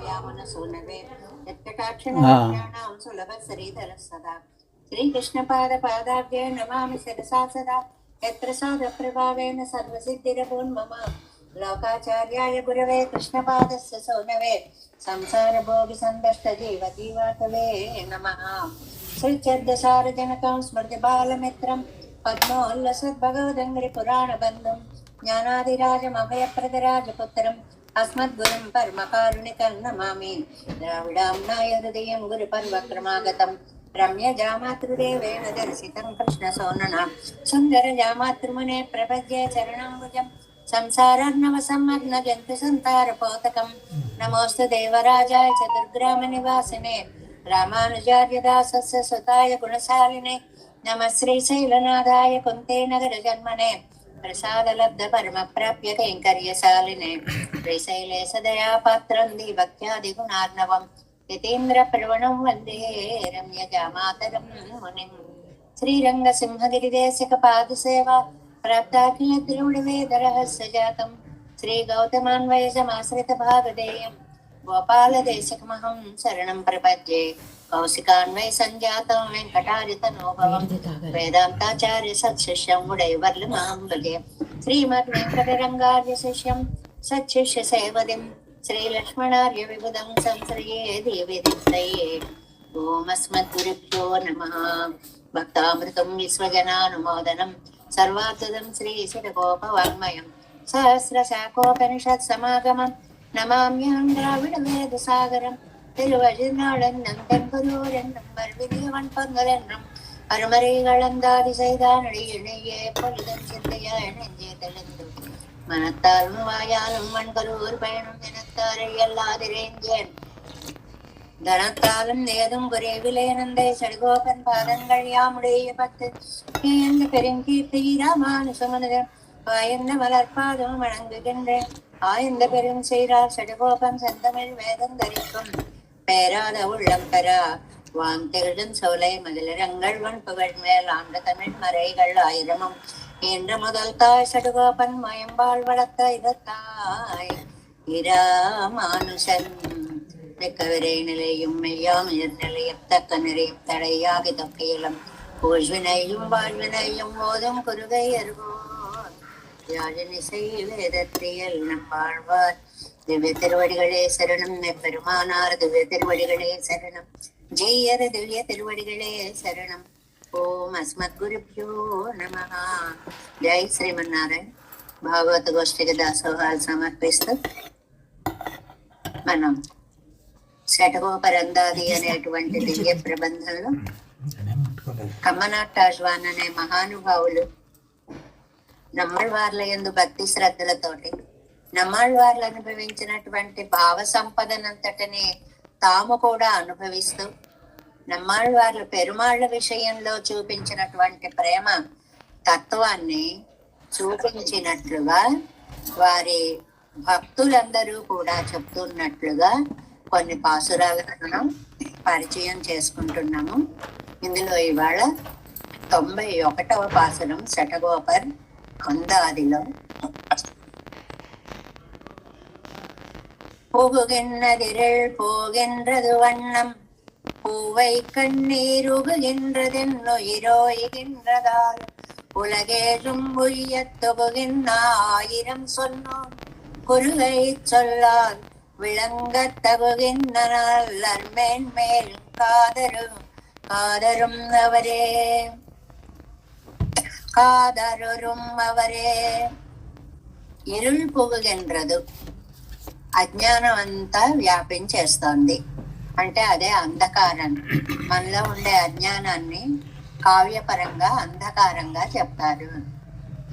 सूनवे यत्कटाक्षणां सुलभश्रीधरः सदा श्रीकृष्णपादपादाभ्ये नमामि शिरसा सदा यत्र साधप्रभावेन सर्वसिद्धिरभून्मम लोकाचार्याय गुरवे कृष्णपादस्य सोनवे संसारभोगिसन्दष्टजीवजीवातवे नमः। श्रीचद्दसारजनकं स्मृतिबालमित्रं पद्मोल्लसद्भगवदङ्घ्रिपुराणबन्धुं ज्ञानादिराजमभयप्रदराजपुत्रम् अस्मद्गुरुं परमकारुणिकं नमामि। द्राविडाम्नाय हृदयं गुरुपर्वक्रमागतं रम्यजामातृदेवेन दर्शितं कृष्णसोनना सुन्दरजामातृमुने प्रपद्ये चरणाम्बुजं संसारार्णवसम्मग्नजन्तु सन्तारपोतकं नमोऽस्तु देवराजाय चतुर्ग्रामनिवासिने रामानुजार्यदासस्य सुताय गुणशालिने नमः श्रीशैलनाथाय कुन्तेनगरजन्मने प्रसादलब्ध परमप्राप्य कैङ्कर्यशालिने श्रीशैले सदया पात्रं दीभक्त्यादिगुणार्णवम् यतीन्द्रप्रवणं वन्दे रम्यजामातरं मुनिं। श्रीरङ्गसिंहगिरिदेशिकपादसेवा प्राप्ताखिल तिरुवडिवेदरहस्य जातं श्रीगौतमान्वयसमाश्रितभागधेयं गोपालदेशिकमहं शरणं प्रपद्ये। कौशिकान्वय संजातं वेङ्कटारितनोभवं वेदान्ताचार्य सत्शिष्यं उडैवर्लमां भजे। श्रीमद्वेङ्कटरङ्गार्य शिष्यं सत्शिष्य सेवदिं श्रीलक्ष्मणार्य विबुधं संश्रये देवी दत्तये। ओम अस्मद्गुरुभ्यो नमः। भक्तामृतं विश्वजनानुमोदनं सर्वार्थदं श्रीशिरगोपवाङ्मयं सहस्रशाखोपनिषत् समागमं नमाम्यहं द्राविडवेदसागरं திருவழிநாடன்னம் தென்புரூரென்னும் மறுவினியவன் பங்கலென்றும் அருமறை கலந்தாதி செய்தானடி இணையே பொழுதும் சிந்தையா நெஞ்சே தெளிந்து மனத்தாலும் வாயாலும் மண்கரூர் பயணம் தினத்தாரை எல்லாதிரேஞ்சேன் தனத்தாலும் ஏதும் குறைவிலே நந்தை சடுகோபன் பாதங்கள் யாமுடைய பத்து எந்த பெருங்கீர்த்தி ராமானுசமனிதன் ஆயந்த மலர்பாதம் வணங்குகின்றேன் ஆயந்த பெரும் செய்கிறார் சடுகோபன் செந்தமிழ் வேதம் தரிக்கும் பேராத உள்ளம் பெறா வாம் திருடன் சோலை மதிலரங்கள் வன் புகழ் மேல் ஆண்ட தமிழ் மறைகள் ஆயிரமும் என்ற முதல் தாய் சடுகோபன் மயம்பால் வளர்த்த இதத்தாய் இராமானுசன் மிக்க விரை நிலையும் மெய்யாம் நிலையம் தக்க நிறையும் தடையாகி தொக்கையிலும் பூழ்வினையும் வாழ்வினையும் போதும் குருகை அருகோர் யாழினிசை வேதத்தியல் நம்பாழ்வார் திவ்ய திருவடிகளே சரணம் பெருமானார் திவ்ய திருவடிகளே சரணம் ஜெயர் திவ்ய திருவடிகளே சரணம். ఓం అస్మద్గురుభ్యో నమః. జై శ్రీమన్నారాయణ. భాగవత గోష్ఠికి దాసోహాలు సమర్పిస్తూ మనం శఠగోపరందాది అనేటువంటి దివ్య ప్రబంధంలో కమ్మనాట్టాశ్వాన్ అనే మహానుభావులు నమ్మళ్వార్ల యందు భక్తి శ్రద్ధలతోటి నమ్మాళ్వార్లు అనుభవించినటువంటి భావ సంపదనంతటిని తాము కూడా అనుభవిస్తూ నమ్మాళ్వార్లు పెరుమాళ్ల విషయంలో చూపించినటువంటి ప్రేమ తత్వాన్ని చూపించినట్లుగా వారి భక్తులందరూ కూడా చెప్తున్నట్లుగా కొన్ని పాసురాలను మనం పరిచయం చేసుకుంటున్నాము. ఇందులో ఇవాళ 91వ పాసురం శఠగోపర్ అందాదిలో புகுகின்றதிரள் போகின்றது வண்ணம் பூவை கண்ணீருகுகின்றதென்னுயிரோய்கின்றதால் உலகேழும் உய்யத் தொகுகின்ற ஆயிரம் சொன்னோம் குருகை சொல்லால் விளங்கத் தகுகின்றனர் மேன்மேல் காதரும் அவரே కాదరుం అవరే. ఇరుள் పొగుగిన్றது, అజ్ఞానం అంతా వ్యాపించేస్తోంది. అంటే అదే అంధకారం. మనలో ఉండే అజ్ఞానాన్ని కావ్యపరంగా అంధకారంగా చెప్తారు.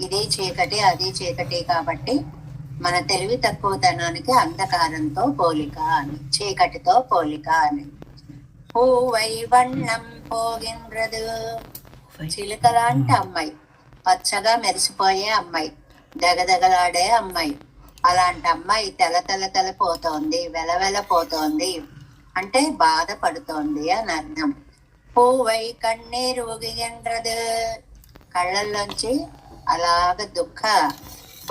ఇది చీకటి అది చీకటి కాబట్టి మన తెలివి తక్కువతనానికి అంధకారంతో పోలిక అని, చీకటితో పోలిక అని. పూవై వண்ணం పోగిన్றது, చిలుకలాంటి అమ్మాయి, పచ్చగా మెరిసిపోయే అమ్మాయి, దగదగలాడే అమ్మాయి. అలాంటి అమ్మాయి తెలపోతోంది, వెలవెలపోతోంది అంటే బాధపడుతోంది అని అర్థం. పూవై కన్నీరు ఊగిగిండ్రదు, కళ్ళల్లోంచి అలాగ దుఃఖ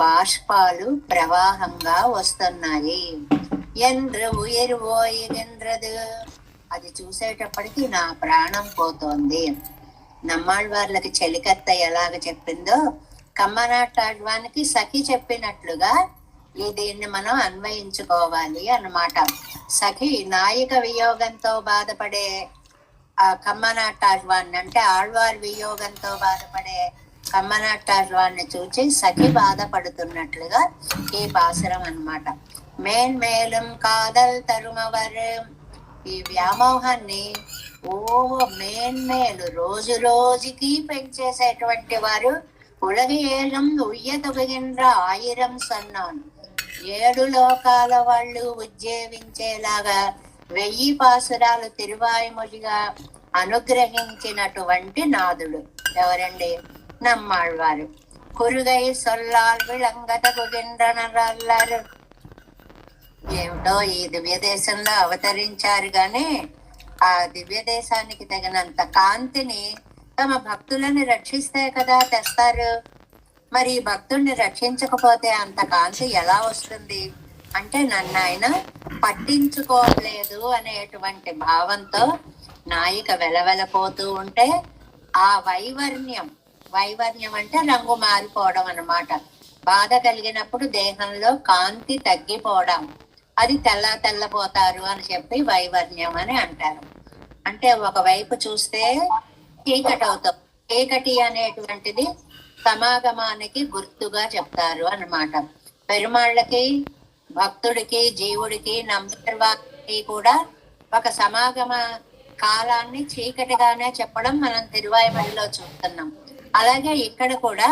బాష్పాలు ప్రవాహంగా వస్తున్నాయి. என்று ఉయిర్ ఓయిగెంద్రదు. అది చూసేటప్పటికి నా ప్రాణం పోతోంది. నమ్మాళ్ళవార్లకి చెలికత్త ఎలాగ చెప్పిందో కమ్మనాటాడ్వానికి సఖి చెప్పినట్లుగా దీన్ని మనం అన్వయించుకోవాలి అన్నమాట. సఖి నాయిక వియోగంతో బాధపడే ఆ కమ్మనాటాడ్వాన్ని, అంటే ఆళ్వార్ వియోగంతో బాధపడే కమ్మనాటాడ్వాన్ని చూచి సఖి బాధపడుతున్నట్లుగా ఈ పాసురం అన్నమాట. మేన్మేలం కాదల్ తరుమవర్, ఈ వ్యామోహాన్ని మేన్మేలు రోజు రోజుకి పెంచేసేటువంటి వారు ఉలగేలం ఉయ్యతొగగిன்ற ఆయిరం సన్నాను, 7 లోకాల వాళ్ళు ఉజ్జీవించేలాగా 1000 పాసురాలు తిరువాయిమొழிగా అనుగ్రహించినటువంటి నాదుడు ఎవరండి? నమ్మాళ్వారు. కురుగై సొల్లాల్ విళంగతగుగిன்றనరల్లరు. ఏమిటో ఈ దివ్య దేశంలో అవతరించారు గాని ఆ దివ్య దేశానికి తగినంత కాంతిని తమ భక్తులని రక్షిస్తే కదా తెస్తారు. మరి ఈ భక్తుడిని రక్షించకపోతే అంత కాంతి ఎలా వస్తుంది అంటే నన్ను ఆయన పట్టించుకోలేదు అనేటువంటి భావంతో నాయిక వెలవెలపోతూ ఉంటే ఆ వైవర్ణ్యం అంటే రంగు మారిపోవడం అన్నమాట. బాధ కలిగినప్పుడు దేహంలో కాంతి తగ్గిపోవడం, అది తెల్లపోతారు అని చెప్పి వైవర్ణ్యం అని అంటారు. అంటే ఒకవైపు చూస్తే చీకటి అవుతాం. చీకటి అనేటువంటిది సమాగమానికి గుర్తుగా చెప్తారు అన్నమాట. పెరుమాళ్ళకి, భక్తుడికి, జీవుడికి, నమ్మవారికి కూడా ఒక సమాగమ కాలాన్ని చీకటిగానే చెప్పడం మనం తిరువాయిమొழிలో చూస్తున్నాం. అలాగే ఇక్కడ కూడా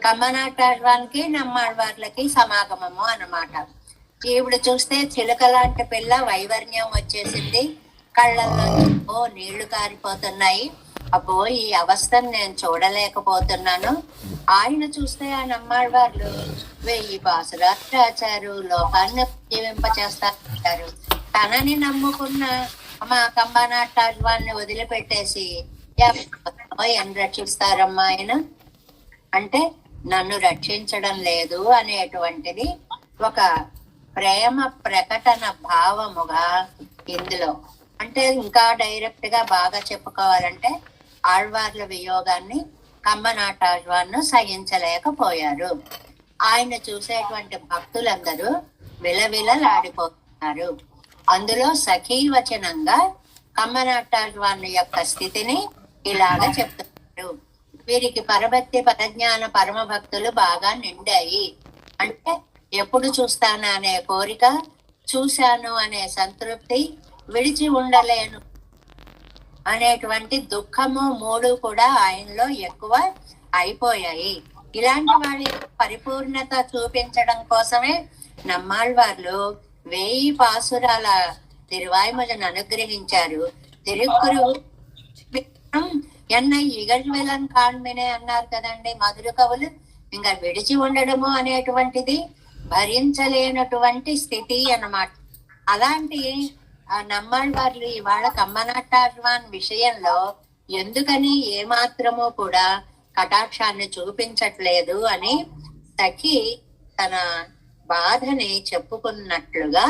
కమ్మనాటాళ్వానికి, నమ్మాళ్వార్లకి సమాగమము అన్నమాట. ఈవిడ చూస్తే చిలుక లాంటి పిల్ల, వైవర్ణ్యం వచ్చేసింది, కళ్ళల్లో నీళ్లు కారిపోతున్నాయి. అబ్బో ఈ అవస్థను నేను చూడలేకపోతున్నాను. ఆయన చూస్తే ఆ నమ్మాళ్వార్లు 1000 పాసురాలు రాచారు, లోకాన్ని జీవింపచేస్తారు. తనని నమ్ముకున్న మా కమ్మనాటాళ్వాన్ని వదిలిపెట్టేసి అని రక్షిస్తారమ్మా ఆయన అంటే నన్ను రక్షించడం లేదు అనేటువంటిది ఒక ప్రేమ ప్రకటన భావముగా ఇందులో. అంటే ఇంకా డైరెక్ట్ గా బాగా చెప్పుకోవాలంటే ఆళ్వార్ల వియోగాన్ని కమ్మనాటాళ్వాన్ను సహించలేకపోయారు. ఆయన చూసేటువంటి భక్తులందరూ విలవిలలాడిపోతున్నారు. అందులో సఖీవచనంగా కమ్మనాటాళ్వాన్ యొక్క స్థితిని ఇలాగా చెప్తున్నారు. వీరికి పరభక్తి, పరజ్ఞాన, పరమ భక్తులు బాగా నిండాయి. అంటే ఎప్పుడు చూస్తాను అనే కోరిక, చూశాను అనే సంతృప్తి, విడిచి ఉండలేను అనేటువంటి దుఃఖము 3 కూడా ఆయనలో ఎక్కువ అయిపోయాయి. ఇలాంటి వాళ్ళ పరిపూర్ణత చూపించడం కోసమే నమ్మాళ్వార్లు 1000 పాసురాల తిరువాయిమొழிని అనుగ్రహించారు. తిరుక్కురు ఎన్న ఇగழ்వెలన్ కాణ్మినే అన్నారు కదండి మధుర కవులు. ఇంకా విడిచి ఉండడము అనేటువంటిది భరించలేనటువంటి స్థితి అన్నమాట. అలాంటి ఆ నమ్మాళ్వార్లు ఇవాళ కమ్మనాటాళ్వాన్ విషయంలో ఎందుకని ఏమాత్రము కూడా కటాక్షాన్ని చూపించట్లేదు అని సఖి తన బాధని చెప్పుకున్నట్లుగా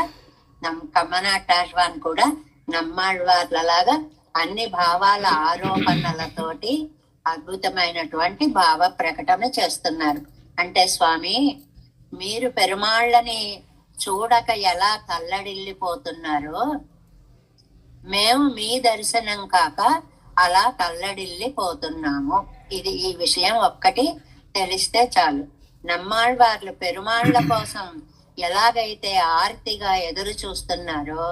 కమ్మనాటాళ్వాన్ కూడా నమ్మాళ్వార్లలాగా అన్ని భావాల ఆరోపణలతోటి అద్భుతమైనటువంటి భావ ప్రకటన చేస్తున్నారు. అంటే స్వామి, మీరు పెరుమాళ్ళని చూడక ఎలా తల్లడిల్లిపోతున్నారో మేము మీ దర్శనం కాక అలా తల్లడిల్లిపోతున్నాము. ఈ విషయం ఒక్కటి తెలిస్తే చాలు. నమ్మాళ్వార్లు పెరుమాళ్ల కోసం ఎలాగైతే ఆర్తిగా ఎదురు చూస్తున్నారో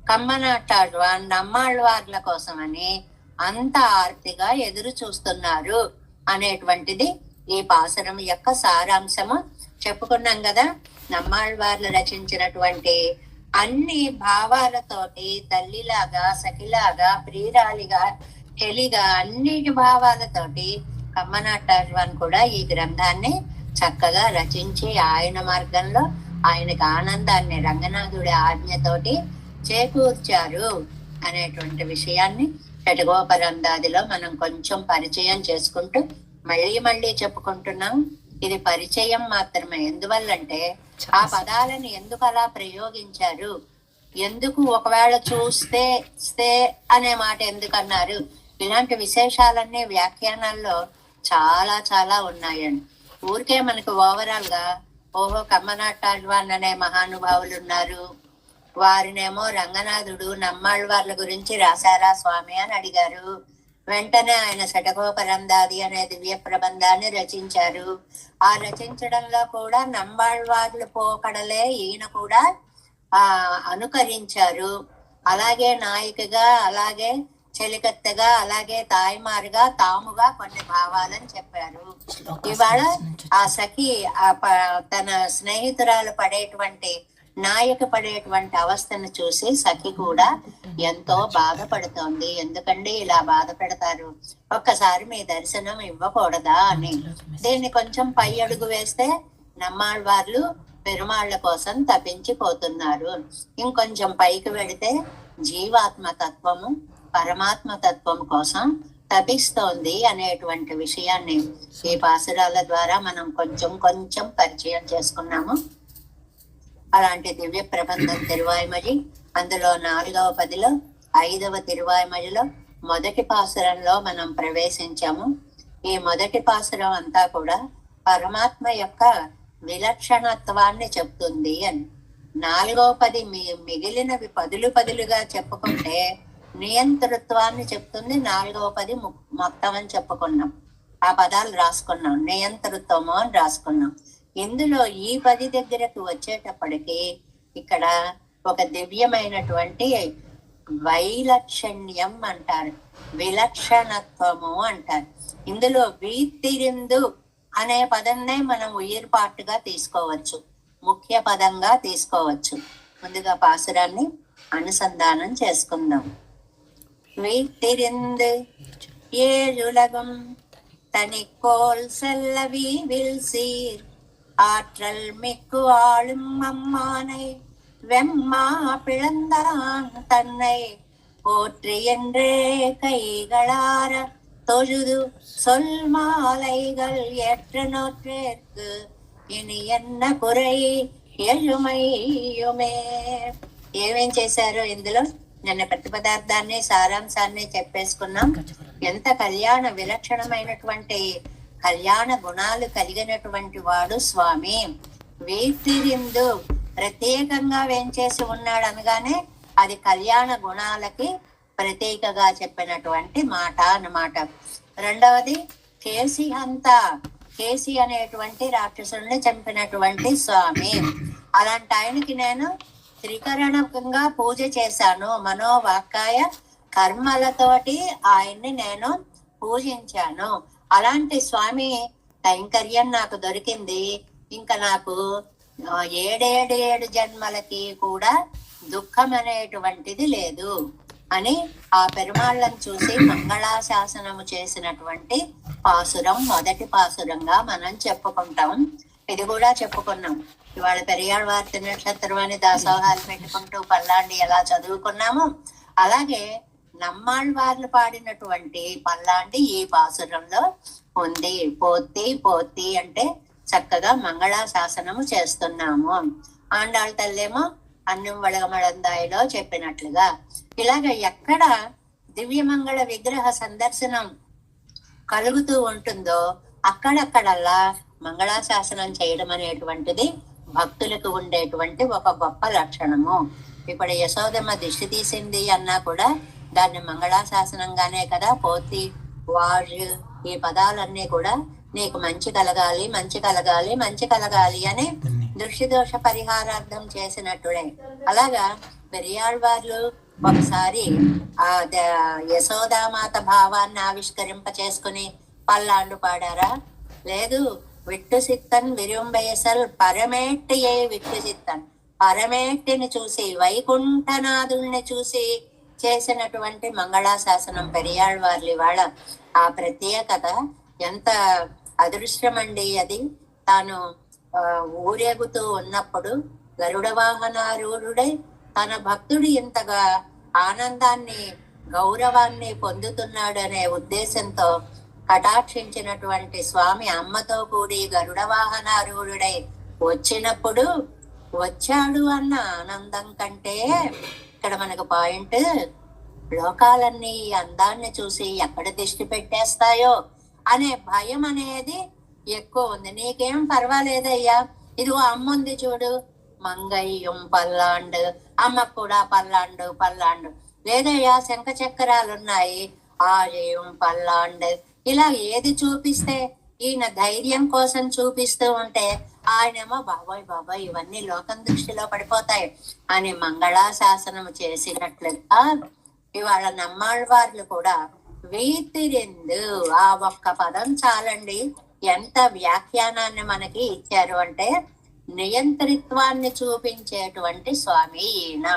కమ్మనాటాళ్వాన్ నమ్మాళ్వార్ల కోసమని అంత ఆర్తిగా ఎదురు చూస్తున్నారు అనేటువంటిది ఈ పాసురం యొక్క సారాంశము. చెప్పుకున్నాం కదా, నమ్మాళ్వార్లు రచించినటువంటి అన్ని భావాలతోటి తల్లిలాగా, సఖిలాగా, ప్రియురాలిగా, చెలిగా అన్నిటి భావాలతోటి కమ్మనాటాళ్వాన్ కూడా ఈ గ్రంథాన్ని చక్కగా రచించి ఆయన మార్గంలో ఆయనకు ఆనందాన్ని రంగనాథుడి ఆజ్ఞతోటి చేకూర్చారు అనేటువంటి విషయాన్ని షట్కోపరందాదిలో మనం కొంచెం పరిచయం చేసుకుంటూ మళ్ళీ చెప్పుకుంటున్నాం. ఇది పరిచయం మాత్రమే. ఎందువల్లంటే ఆ పదాలను ఎందుకు అలా ప్రయోగించారు ఎందుకు ఒకవేళ చూస్తే అనే మాట ఎందుకు అన్నారు? ఇలాంటి విశేషాలన్నీ వ్యాఖ్యానాల్లో చాలా చాలా ఉన్నాయండి. ఊరికే మనకు ఓవరాల్ గా ఓహో కమ్మనాటాళ్వాన్ అనే మహానుభావులు ఉన్నారు, వారినేమో రంగనాథుడు నమ్మాళ్వార్ల గురించి రాశారా స్వామి అని అడిగారు. వెంటనే ఆయన శటకోపరందాది అనే దివ్య ప్రబంధాన్ని రచించారు. ఆ రచించడంలో కూడా నమ్మాళ్వార్లు పోకడలే ఈయన కూడా అనుకరించారు. అలాగే నాయికగా, అలాగే చెలికత్తగా, అలాగే తాయిమారుగా, తాముగా కొన్ని భావాలని చెప్పారు. ఇవాళ ఆ సఖి తన స్నేహితురాలు పడేటువంటి, నాయక పడేటువంటి అవస్థను చూసి సఖి కూడా ఎంతో బాధపడుతోంది. ఎందుకంటే ఇలా బాధ పెడతారు, ఒక్కసారి మీ దర్శనం ఇవ్వకూడదా అని. దీన్ని కొంచెం పై అడుగు వేస్తే నమ్మాళ్వార్లు పెరుమాళ్ల కోసం తపించిపోతున్నారు. ఇంకొంచెం పైకి వెళితే జీవాత్మ తత్వము పరమాత్మ తత్వం కోసం తపిస్తోంది అనేటువంటి విషయాన్ని ఈ పాసురాల ద్వారా మనం కొంచెం కొంచెం పరిచయం చేసుకున్నాము. అలాంటి దివ్య ప్రబంధం తిరువాయిమడి, అందులో 4వ పదిలో 5వ తిరువాయిమడిలో మొదటి పాసురంలో మనం ప్రవేశించాము. ఈ మొదటి పాసురం అంతా కూడా పరమాత్మ యొక్క విలక్షణత్వాన్ని చెప్తుంది అని. 4వ పది మిగిలినవి పదులుగా చెప్పుకుంటే నియంతృత్వాన్ని చెప్తుంది. 4వ పది మొత్తం అని చెప్పుకున్నాం, ఆ పదాలు రాసుకున్నాం, నియంతృత్వము అని రాసుకున్నాం. ఇందులో ఈ 10 దగ్గరకు వచ్చేటప్పటికి ఇక్కడ ఒక దివ్యమైనటువంటి వైలక్షణ్యం అంటారు, విలక్షణత్వము అంటారు. ఇందులో వీతిరిందు అనే పదంనే మనం ఉయిర్పాటుగా తీసుకోవచ్చు, ముఖ్య పదంగా తీసుకోవచ్చు. ముందుగా పాసురాన్ని అనుసంధానం చేసుకుందాం. வீட்டிருந்து ஏழுலகம் தனிக்கோல் செல்ல வீவில் சீர் ஆற்றல் மிக்கு ஆளும் அம்மானை வெம்மா பிளந்தான் தன்னை போற்றி என்றே கைகளார தொழுது சொல் மாலைகள் ஏற்ற நோற்றேற்கு ఇని ఎన్న కురై యజుమయ్యుమే. ఏమేం చేశారో ఇందులో నిన్న ప్రతిపదార్థాన్ని సారాంశాన్ని చెప్పేసుకున్నాం. ఎంత కళ్యాణ విలక్షణమైనటువంటి కళ్యాణ గుణాలు కలిగినటువంటి వాడు స్వామి. వీతిరిందు ప్రత్యేకంగా వేంచేసి ఉన్నాడు అనగానే అది కళ్యాణ గుణాలకి ప్రత్యేకగా చెప్పినటువంటి మాట అన్నమాట. రెండవది కేసి అంతా, కేసి అనేటువంటి రాక్షసుల్ని చంపినటువంటి స్వామి. అలాంటి ఆయనకి నేను త్రికరణంగా పూజ చేశాను, మనోవాక్కాయ కర్మలతోటి ఆయన్ని నేను పూజించాను. అలాంటి స్వామి కైంకర్యం నాకు దొరికింది. ఇంకా నాకు 7 జన్మలకి కూడా దుఃఖం అనేటువంటిది లేదు అని ఆ పెరుమాళ్ళను చూసి మంగళాశాసనము చేసినటువంటి పాసురం మొదటి పాసురంగా మనం చెప్పుకుంటాం. ఇది కూడా చెప్పుకున్నాం. ఇవాళ పెరియాళ్వార్ నక్షత్రం అని దాసోహాలు పెట్టుకుంటూ పల్లాండి ఎలా చదువుకున్నాము, అలాగే నమ్మాళ్వార్లు పాడినటువంటి పల్లాండి ఈ పాసురంలో ఉంది. పోతి అంటే చక్కగా మంగళాశాసనము చేస్తున్నాము. ఆండాళ్ళ తల్లేమో అన్నం వళగమళందాయిలో చెప్పినట్లుగా ఇలాగ ఎక్కడ దివ్యమంగళ విగ్రహ సందర్శనం కలుగుతూ ఉంటుందో అక్కడక్కడల్లా మంగళాశాసనం చేయడం అనేటువంటిది భక్తులకు ఉండేటువంటి ఒక గొప్ప లక్షణము. ఇప్పుడు యశోదమ్మ దిష్టి తీసింది అన్నా కూడా దాన్ని మంగళాశాసనంగానే కదా. పోతి వాజు ఈ పదాలన్నీ కూడా నీకు మంచి కలగాలి, మంచి కలగాలి, మంచి కలగాలి అని దృష్టి దోష పరిహారార్థం చేసినట్టుడే. అలాగా పెరియాళ్వార్లు ఒకసారి ఆ యశోదామాత భావాన్ని ఆవిష్కరింప చేసుకుని పల్లాండు పాడారా? లేదు. విట్టు సిత్తన్ విరుంబయసల్ పరమేట్టియే విట్టు సిత్తన్, పరమేట్టిని చూసి వైకుంఠనాథుల్ని చూసి చేసినటువంటి మంగళాశాసనం పెరియాళ్వార్లు. ఇవాళ ఆ ప్రత్యేకత ఎంత అదృష్టమండి అది. తాను ఊరేగుతూ ఉన్నప్పుడు గరుడ వాహనారూఢుడై తన భక్తుడు ఇంతగా ఆనందాన్ని గౌరవాన్ని పొందుతున్నాడు అనే ఉద్దేశంతో కటాక్షించినటువంటి స్వామి అమ్మతో కూడి గరుడ వాహనారూఢుడై వచ్చినప్పుడు వచ్చాడు అన్న ఆనందం కంటే ఇక్కడ మనకు పాయింట్, లోకాలన్నీ ఈ అందాన్ని చూసి ఎక్కడ దిష్టి పెట్టేస్తాయో అనే భయం అనేది ఎక్కువ ఉంది. నీకేం పర్వాలేదయ్యా, ఇదిగో అమ్మ ఉంది చూడు, మంగయ్యం పల్లాండు, అమ్మకు కూడా పల్లాండు పల్లాండు. లేదయ్యా శంఖ చక్రాలు ఉన్నాయి, ఆజయం పల్లాండు. ఇలా ఏది చూపిస్తే, ఈయన ధైర్యం కోసం చూపిస్తూ ఉంటే ఆయనేమో బాబాయ్ బాబాయ్ ఇవన్నీ లోకం దృష్టిలో పడిపోతాయి అని మంగళాశాసనం చేసినట్లుగా ఇవాళ నమ్మాళ్ళవార్లు కూడా వీతిరిందు, ఆ ఒక్క పదం చాలండి ఎంత వ్యాఖ్యానాన్ని మనకి ఇచ్చారు అంటే, నియంత్రిత్వాన్ని చూపించేటువంటి స్వామి ఈయన,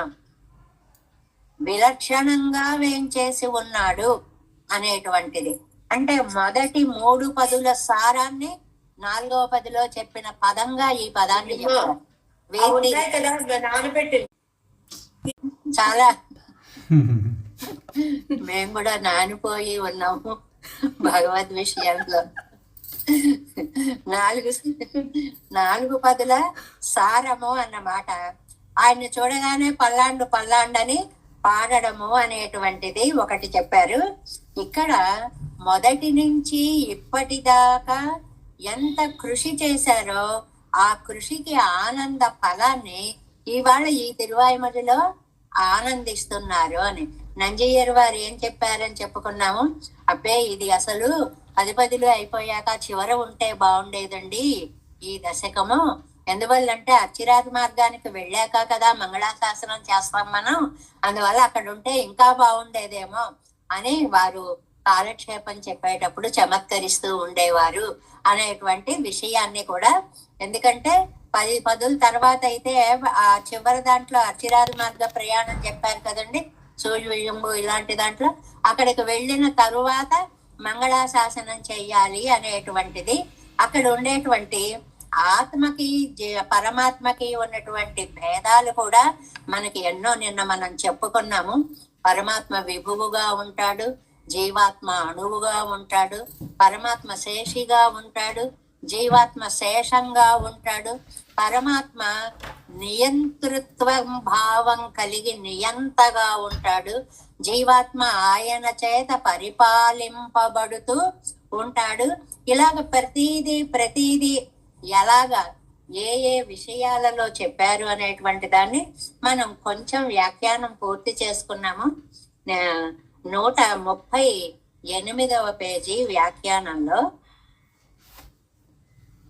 విలక్షణంగా వేంచేసి ఉన్నాడు అనేటువంటిది. అంటే మొదటి 3 పదుల సారాన్ని 4వ పదిలో చెప్పిన పదంగా ఈ పదాన్ని చెప్పారు. చాలా మేము కూడా నానిపోయి ఉన్నాము భగవద్ విషయంలో. 4 పదుల సారము అన్నమాట. ఆయన చూడగానే పల్లాండు పల్లాండని పాడడము అనేటువంటిది ఒకటి చెప్పారు. ఇక్కడ మొదటి నుంచి ఇప్పటిదాకా ఎంత కృషి చేశారో ఆ కృషికి ఆనంద ఫలాన్ని ఇవాళ ఈ తిరువాయిమడిలో ఆనందిస్తున్నారు అని. నంజయ్యర్ వారు ఏం చెప్పారని చెప్పుకున్నాము. అబ్బే ఇది అసలు 10 అయిపోయాక చివర ఉంటే బాగుండేదండి ఈ దశకము. ఎందువల్లంటే అచ్చిరాది మార్గానికి వెళ్ళాక కదా మంగళాశాసనం చేస్తాం మనం, అందువల్ల అక్కడ ఉంటే ఇంకా బాగుండేదేమో అని వారు కాలక్షేపం చెప్పేటప్పుడు చమత్కరిస్తూ ఉండేవారు అనేటువంటి విషయాన్ని కూడా. ఎందుకంటే 10 పదుల తర్వాత అయితే ఆ చివరి దాంట్లో అచ్చిరాది మార్గ ప్రయాణం చెప్పారు కదండి, సూర్యవిజంబు ఇలాంటి దాంట్లో. అక్కడికి వెళ్ళిన తరువాత మంగళాశాసనం చెయ్యాలి అనేటువంటిది. అక్కడ ఉండేటువంటి ఆత్మకి పరమాత్మకి ఉన్నటువంటి భేదాలు కూడా మనకి ఎన్నో నిన్న మనం చెప్పుకున్నాము. పరమాత్మ విభువుగా ఉంటాడు, జీవాత్మ అణువుగా ఉంటాడు, పరమాత్మ శేషిగా ఉంటాడు, జీవాత్మ శేషంగా ఉంటాడు. పరమాత్మ నియంతృత్వం భావం కలిగి నియంతగా ఉంటాడు, జీవాత్మ ఆయన చేత పరిపాలింపబడుతూ ఉంటాడు. ఇలాగ ప్రతీది ఎలాగా ఏ విషయాలలో చెప్పారు అనేటువంటి దాన్ని మనం కొంచెం వ్యాఖ్యానం పూర్తి చేసుకున్నాము. 138వ పేజీ వ్యాఖ్యానంలో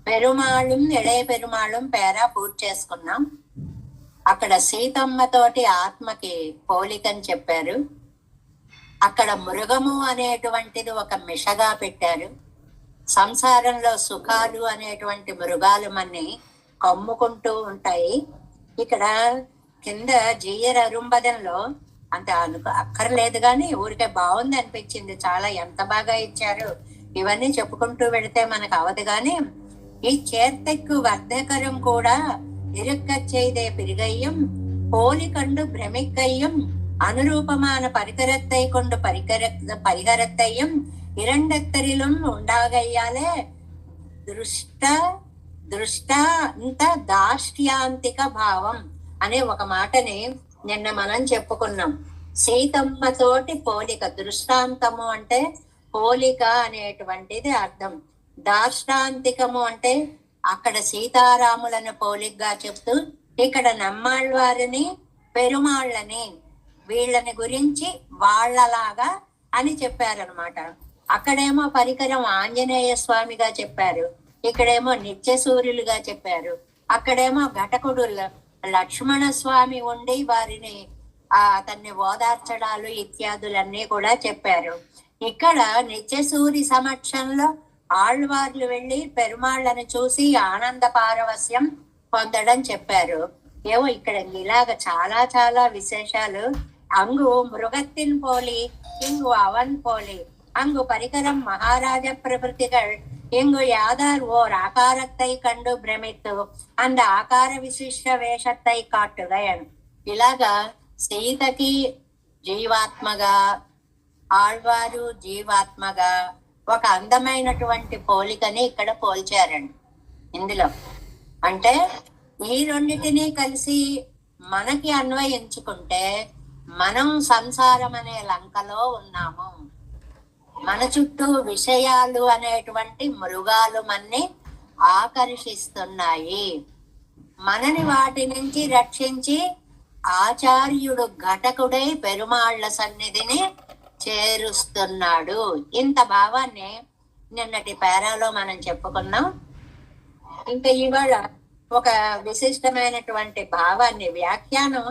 పెరుమాళం ఇళయ పెరుమాళం పేరా పూర్తి చేసుకున్నాం. అక్కడ సీతమ్మతోటి ఆత్మకి పోలికని చెప్పారు. అక్కడ మృగము అనేటువంటిది ఒక మిషగా పెట్టారు. సంసారంలో సుఖాలు అనేటువంటి మృగాలు మన్ని కమ్ముకుంటూ ఉంటాయి. ఇక్కడ కింద జీయర్ అరుంబదంలో అంత అక్కర్లేదు కానీ ఊరికే బాగుంది అనిపించింది. చాలా ఎంత బాగా ఇచ్చారు. ఇవన్నీ చెప్పుకుంటూ వెళితే మనకు అవదు కానీ, ఈ చేర్తెక్కు వర్ధకరం కూడా ఇరుక్క செய்தே பிரிகையும் போலி கண்டு பிரமிக்கையும் அனுரூபமான பரிகரத்தை கொண்டு பரிகரத்தையும் இரண்டத்தரிலும் ఉండాగయ్యాలే దృష్టాంత దాష్ట్యాంతిక భావం అనే ఒక మాటని నిన్న మనం చెప్పుకున్నాం. సీతమ్మతోటి పోలిక, దృష్టాంతము అంటే పోలిక అనేటువంటిది అర్థం. దాష్టాంతికము అంటే అక్కడ సీతారాములను పోలికగా చెప్తూ ఇక్కడ నమ్మాళ్ళవారిని పెరుమాళ్ళని వీళ్ళని గురించి వాళ్ళలాగా అని చెప్పారనమాట. అక్కడేమో పరికరం ఆంజనేయ స్వామిగా చెప్పారు, ఇక్కడేమో నిత్య సూర్యులుగా చెప్పారు. అక్కడేమో ఘటకుడు లక్ష్మణ స్వామి ఉండి వారిని అతన్ని ఓదార్చడాలు ఇత్యాదులన్నీ కూడా చెప్పారు. ఇక్కడ నిత్య సూరి సమక్షంలో ఆళ్వార్లు వెళ్ళి పెరుమాళ్ళని చూసి ఆనంద పారవస్యం పొందడం చెప్పారు. ఏమో ఇక్కడ ఇలాగ చాలా చాలా విశేషాలు. అంగు మృగత్తిన్ పోలి ఇంగు అవన్ పోలి அங்கு பரிகரம் மகாராஜ பிரபுத்திகள் இங்கு யாதார் ஓர் ஆகாரத்தை கண்டு பிரமித்து அந்த ఆకార విశిష్ట వేషத்தை కాట్టుగయన్. ఇలాగా సీతకి జీవాత్మగా, ఆళ్వారు జీవాత్మగా ఒక అందమైనటువంటి పోలికని ఇక్కడ పోల్చారండి ఇందులో. అంటే ఈ రెండిటినీ కలిసి మనకి అన్వయించుకుంటే మనం సంసారం అనే లంకలో ఉన్నాము. మన చుట్టూ విషయాలు అనేటువంటి మృగాలు మన్ని ఆకర్షిస్తున్నాయి. మనని వాటి నుంచి రక్షించి ఆచార్యుడు ఘటకుడై పెరుమాళ్ల సన్నిధిని చేరుస్తున్నాడు. ఇంత భావాన్ని నిన్నటి పేరాలో మనం చెప్పుకున్నాం. ఇంకా ఇవాళ ఒక విశిష్టమైనటువంటి భావాన్ని, వ్యాఖ్యానం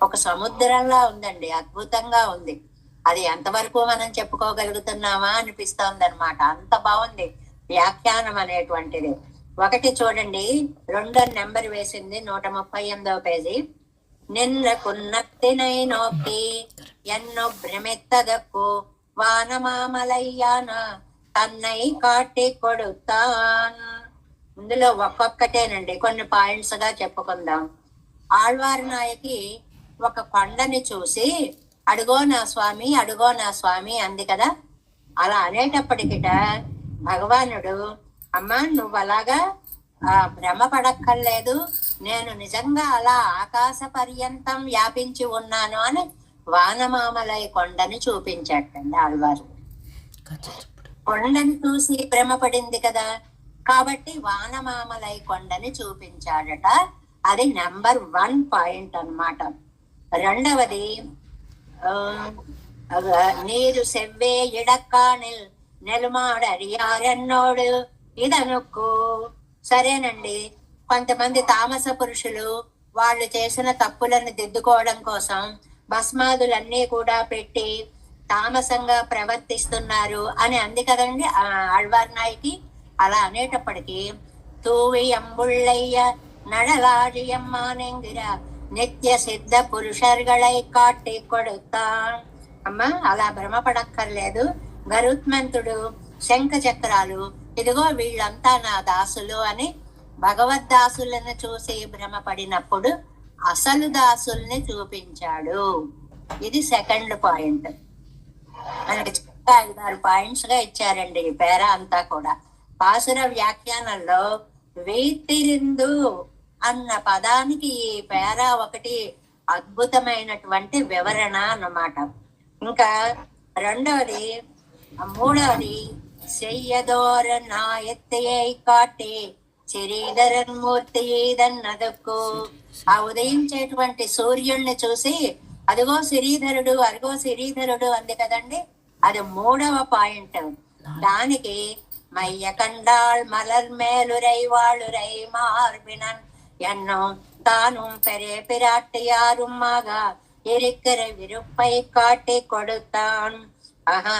ఒక సముద్రంలా ఉందండి, అద్భుతంగా ఉంది. అది ఎంతవరకు మనం చెప్పుకోగలుగుతున్నామా అనిపిస్తోంది అనమాట. అంత బాగుంది వ్యాఖ్యానం అనేటువంటిది. ఒకటి చూడండి, 2 నెంబర్ వేసింది 138వ పేజీ. నిన్నకున్నతినై నోక్కి ఎన్నో భ్రమెత్తదక్కు వానమామలయ్యాన తన్నై కాటి కొడుతాన్. ఇందులో ఒక్కొక్కటేనండి, కొన్ని పాయింట్స్ గా చెప్పుకుందాం. ఆళ్వారి నాయకి ఒక కొండని చూసి అడుగో నా స్వామి, అడుగో నా స్వామి అంది కదా. అలా అనేటప్పటికిట భగవానుడు, అమ్మా నువ్వు అలాగా భ్రమ పడక్కర్లేదు, నేను నిజంగా అలా ఆకాశ పర్యంతం వ్యాపించి ఉన్నాను అని వానమామలై కొండని చూపించాటండి ఆళ్వారు. కొండని చూసి భ్రమ పడింది కదా, కాబట్టి వానమామలై కొండని చూపించాడట. అది నెంబర్ 1 పాయింట్ అన్నమాట. రెండవది, నీరు సెవ్వే ఇడక్కానిల్ నెలుమాడరియారెన్నోడు ఇదనుక్కు. సరేనండి, కొంతమంది తామస పురుషులు వాళ్ళు చేసిన తప్పులను దిద్దుకోవడం కోసం భస్మాదులన్నీ కూడా పెట్టి తామసంగా ప్రవర్తిస్తున్నారు అని అంది కదండి ఆళ్వార్ నాయకి. అలా అనేటప్పటికీ తూవి అంబుళ్ళయ్య నడలాడియమ్మానెంగిర నిత్య సిద్ధ పురుషర్గళై కాటి కొడుతాన్. అమ్మా అలా భ్రమపడక్కర్లేదు, గరుత్మంతుడు, శంఖ చక్రాలు, ఇదిగో వీళ్ళంతా నా దాసులు అని భగవద్దాసులను చూసి భ్రమపడినప్పుడు అసలు దాసుల్ని చూపించాడు. ఇది సెకండ్ పాయింట్. మనకి 5-6 పాయింట్స్ గా ఇచ్చారండి ఈ పేర అంతా కూడా. పాసుర వ్యాఖ్యానంలో వీతిరిందు అన్న పదానికి ఈ పేర ఒకటి అద్భుతమైనటువంటి వివరణ అన్నమాట. ఇంకా రెండవది, మూడవది, చెయ్యదోర నా ఎత్తయ్యై కాటి శ్రీధరన్ మూర్తి ఈదన్నదక్కు. ఆ ఉదయించేటువంటి సూర్యుడిని చూసి అదిగో శ్రీధరుడు, అదిగో శ్రీధరుడు అంది కదండి. అది 3వ పాయింట్. దానికి மைய கண்டாள் மலர் மேலுரை வாழுரை மார்பினன் என்னும் தானும் பெரிய பிராட்டியாருமாக இருக்கிற విరుప్పై కాటి కొడుతాన్. ఆహా,